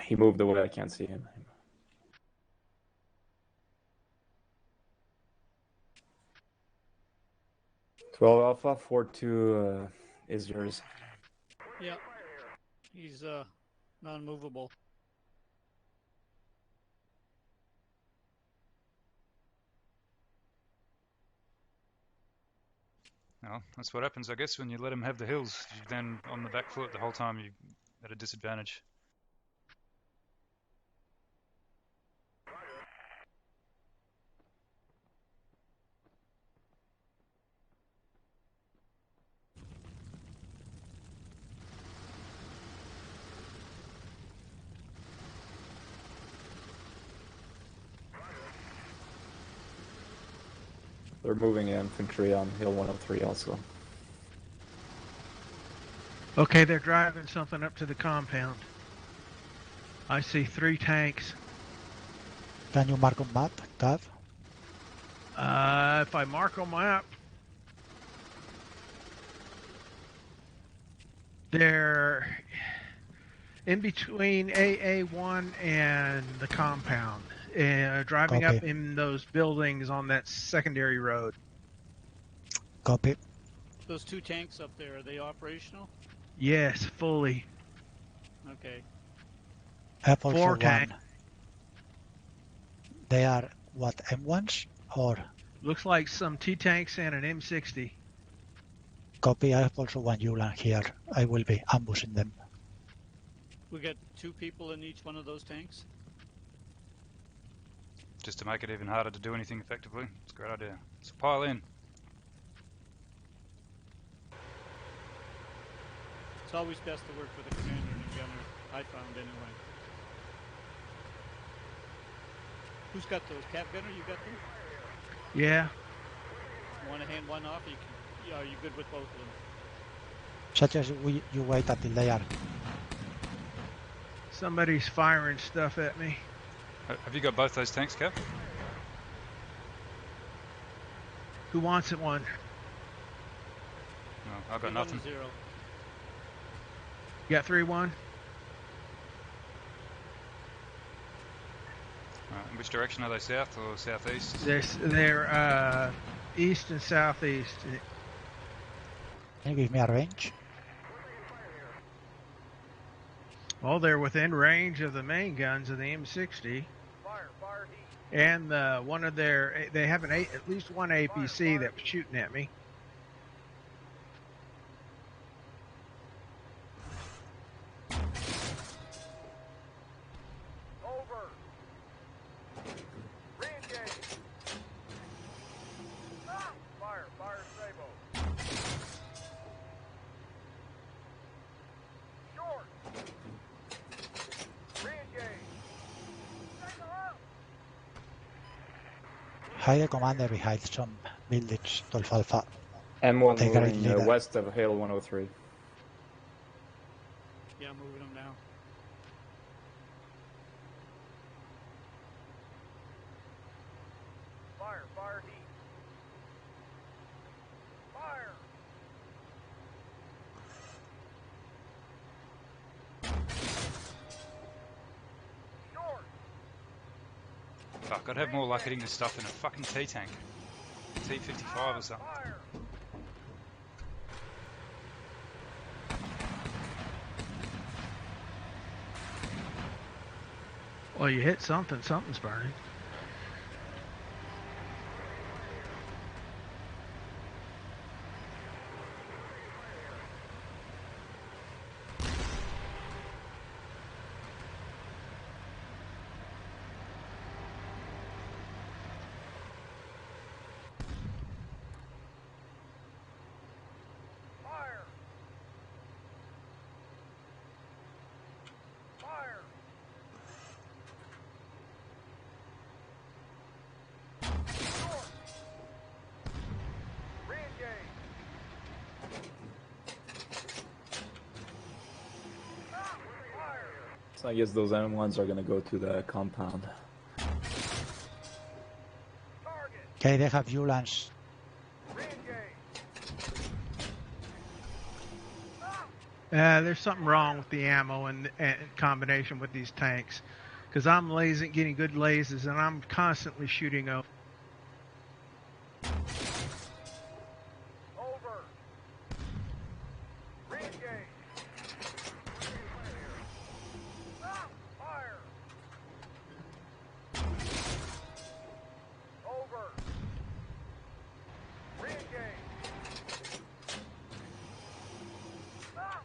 He moved away. I can't see him. 12 Alpha 42 is yours. Yeah. He's non-movable. Well, that's what happens, I guess, when you let them have the hills. You're then on the back foot the whole time. You're at a disadvantage. They're moving infantry on Hill 103 also. Okay, they're driving something up to the compound. I see 3 tanks. Can you mark on map, Cav? If I mark on map, they're in between AA1 and the compound, driving Copy. up in those buildings on that secondary road. Copy. Those 2 tanks up there, are they operational? Yes, fully. Okay. Have also 4 one. tanks. They are what, M1s or? Looks like some T-tanks and an M60. Copy. I have also one Ulan here. I will be ambushing them. We got 2 people in each one of those tanks? Just to make it even harder to do anything effectively. It's a great idea. So pile in. It's always best to work with a commander and a gunner, I found anyway. Who's got those? Cap gunner, you got them? Yeah. Want to hand one off? Are you good with both of them? Suggest you wait until they are. Somebody's firing stuff at me. Have you got both those tanks, Cap? Who wants it one? No, I've got 3-1 nothing. 0. You got 3-1? In which direction are they? South or southeast? They're east and southeast. Can you give me a range? Well, they're within range of the main guns of the M60. Fire heat. And one of they have at least one APC that was shooting at me. Over. Re-engage. Ah! Fire Sabo. Short. Hide the commander behind some buildings, Dolph Alpha. M1 Take a moving leader. west of Hale 103. Yeah, I'm moving them now. Fire, fire, heat. Fire. Short. Fuck, I'd have more luck hitting this stuff in a fucking T-tank. T-55 or something. Fire. Well, you hit something. Something's burning. Fire. Fire. Short. Re-engage. Ah, fire. So I guess those M1s are gonna go to the compound. Target. Okay, they have Ulans. Re-engage. There's something wrong with the ammo and combination with these tanks, because I'm getting good lasers, and I'm constantly shooting over. Over. Re-engage. Fire. Over. Re-engage. Fire.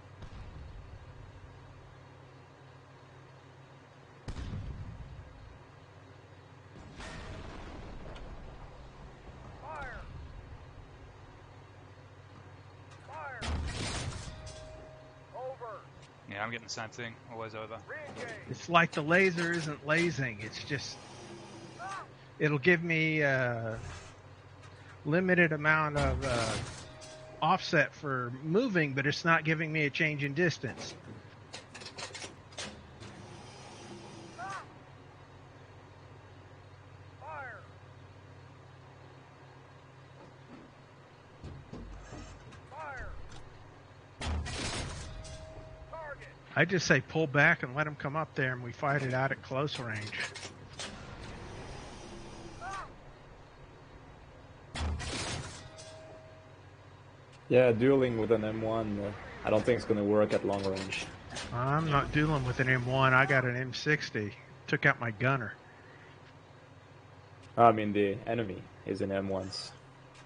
Fire. Over. Yeah, I'm getting the same thing. Always over. Re-engage. It's like the laser isn't lasing. It's just, it'll give me a limited amount of offset for moving, but it's not giving me a change in distance. Fire. Fire. Target. I just say pull back and let them come up there, and we fight it out at close range. Yeah, dueling with an M1, I don't think it's gonna work at long range. I'm not dueling with an M1. I got an M60. Took out my gunner. I mean, the enemy is in M1s.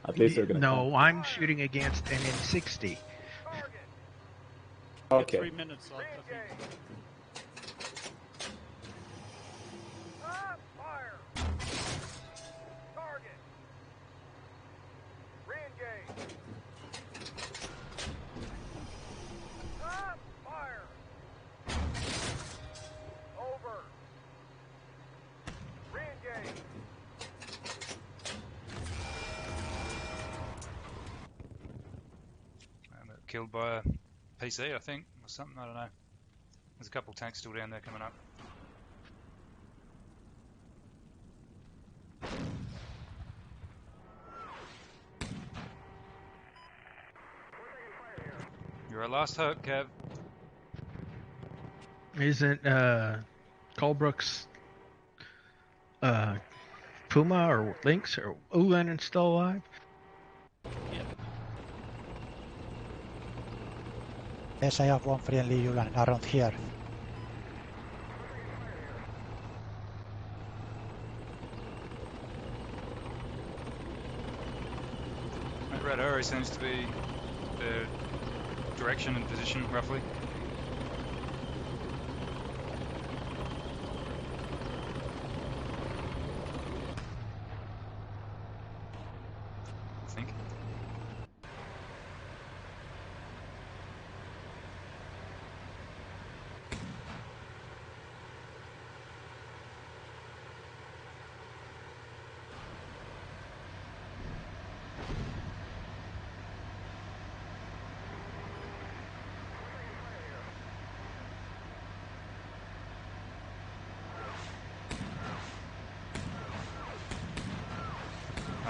At least they're gonna No, I'm shooting against an M60. Target. come. Get Okay. 3 minutes left, I think. Re-engage. Fire. Target. Re-engage. Fire. Over. Re-engage. Killed by a PC, I think, or something. I don't know. There's a couple of tanks still down there coming up. You're our last hope, Kev. Isn't Colebrook's Puma or Lynx or Ulan still alive? Yes, I have one friendly Ulan around here. That red arrow seems to be the direction and position, roughly. I think.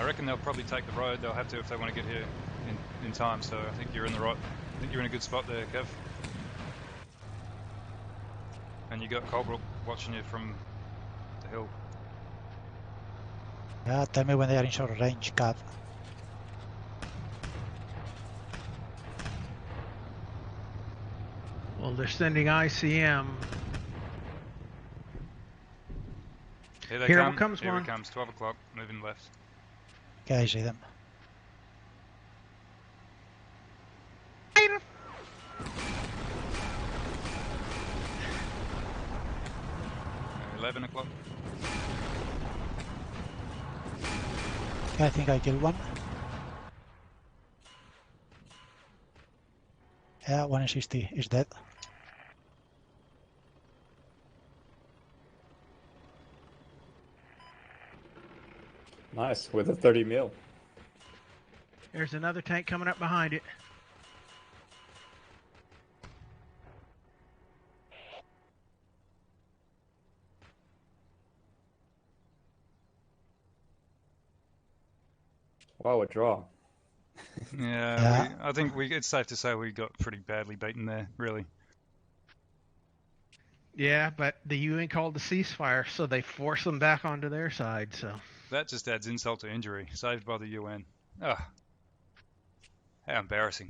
reckon they'll probably take the road. They'll have to if they want to get here in time. So I think you're in the right. I think you're in a good spot there, Kev. And you got Colebrook watching you from the hill. Yeah, tell me when they are in short range, Cav. Well, they're sending ICM. Here they Here come. comes Here one. it comes. 12 o'clock. Moving left. Okay, I see them. 11 o'clock. Okay, I think I killed one. Yeah, 160 is dead. Nice, with a 30 mil. There's another tank coming up behind it. Wow, a draw. Yeah, I think it's safe to say we got pretty badly beaten there, really. Yeah, but the UN called a ceasefire, so they forced them back onto their side. So That just adds insult to injury. Saved by the UN. Ugh. How embarrassing.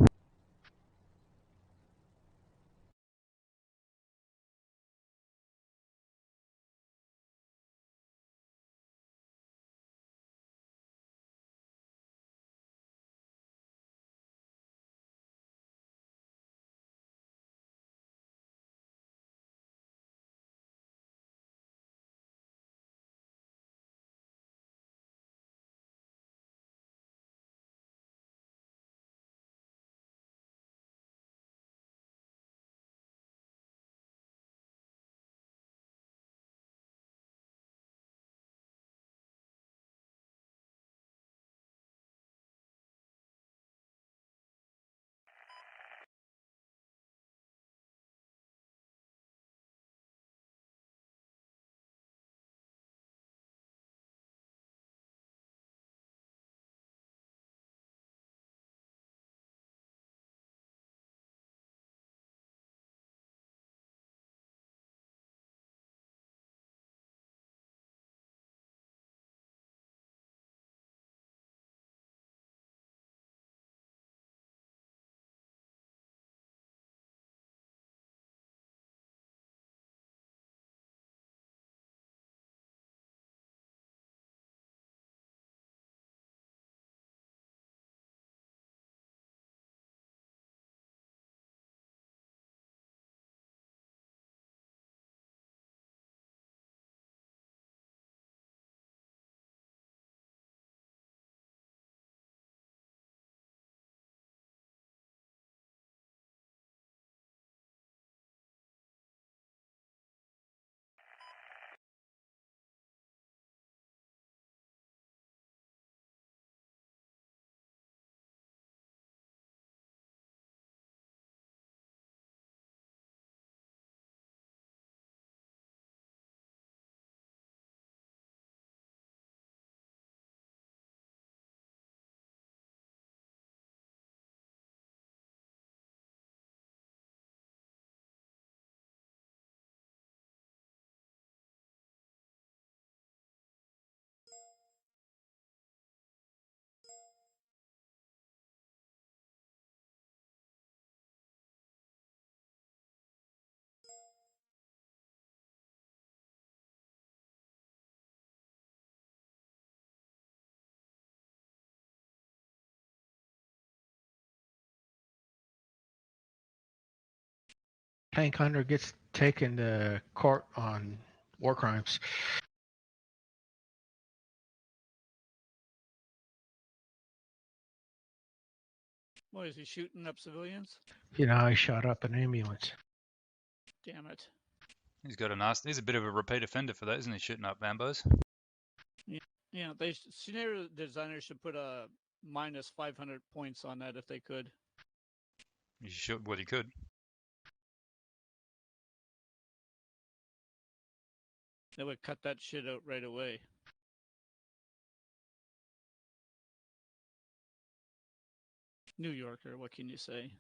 tank hunter gets taken to court on war crimes. What is he shooting up civilians? You know, he shot up an ambulance. Damn it. He's got a nasty. He's a bit of a repeat offender for that, isn't he? Shooting up Bambos. Yeah, scenario designers should put a minus 500 points on that if they could. You should. Well, he could. They would cut that shit out right away. New Yorker, what can you say?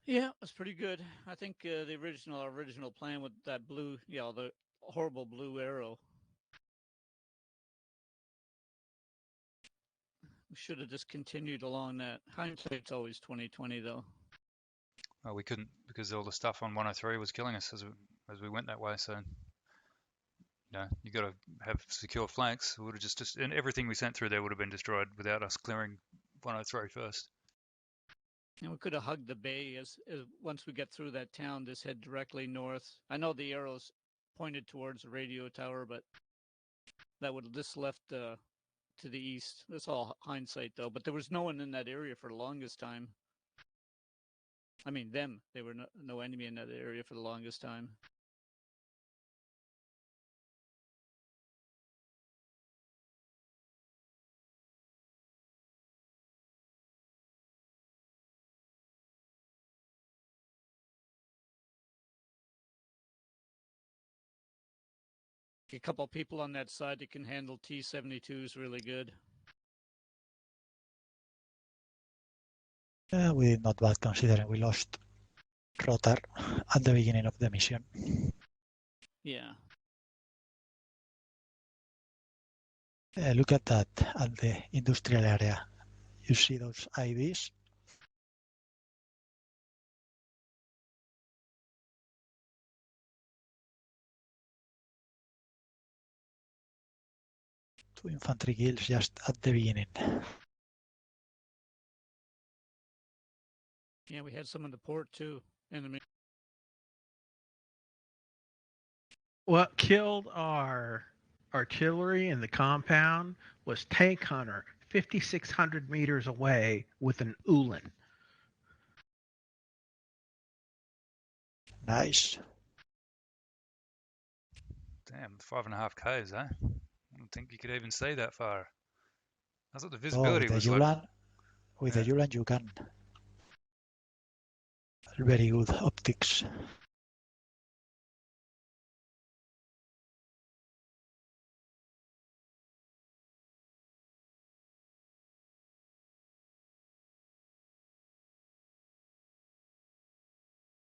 Yeah, it was pretty good. I think the original plan with that blue, the horrible blue arrow. We should have just continued along that. Hindsight's always 2020, though. Well, we couldn't because all the stuff on 103 was killing us as we went that way. So, you got to have secure flanks. We would have just and everything we sent through there would have been destroyed without us clearing 103 first. And we could have hugged the bay as once we get through that town, just head directly north. I know the arrows pointed towards the radio tower, but that would have just left to the east. That's all hindsight, though. But there was no one in that area for the longest time. I mean, they were no enemy in that area for the longest time. A couple people on that side that can handle T-72s really good. We did not bad considering we lost rotor at the beginning of the mission. Yeah. Look at that, at the industrial area. You see those IVs? Two infantry kills just at the beginning. Yeah, we had some in the port too. Enemy. What killed our artillery in the compound was Tank Hunter, 5,600 meters away with an Ulan. Nice. Damn, 5.5 Ks, eh? I don't think you could even see that far. I thought the visibility was like... With the Ulan you can. Very good optics.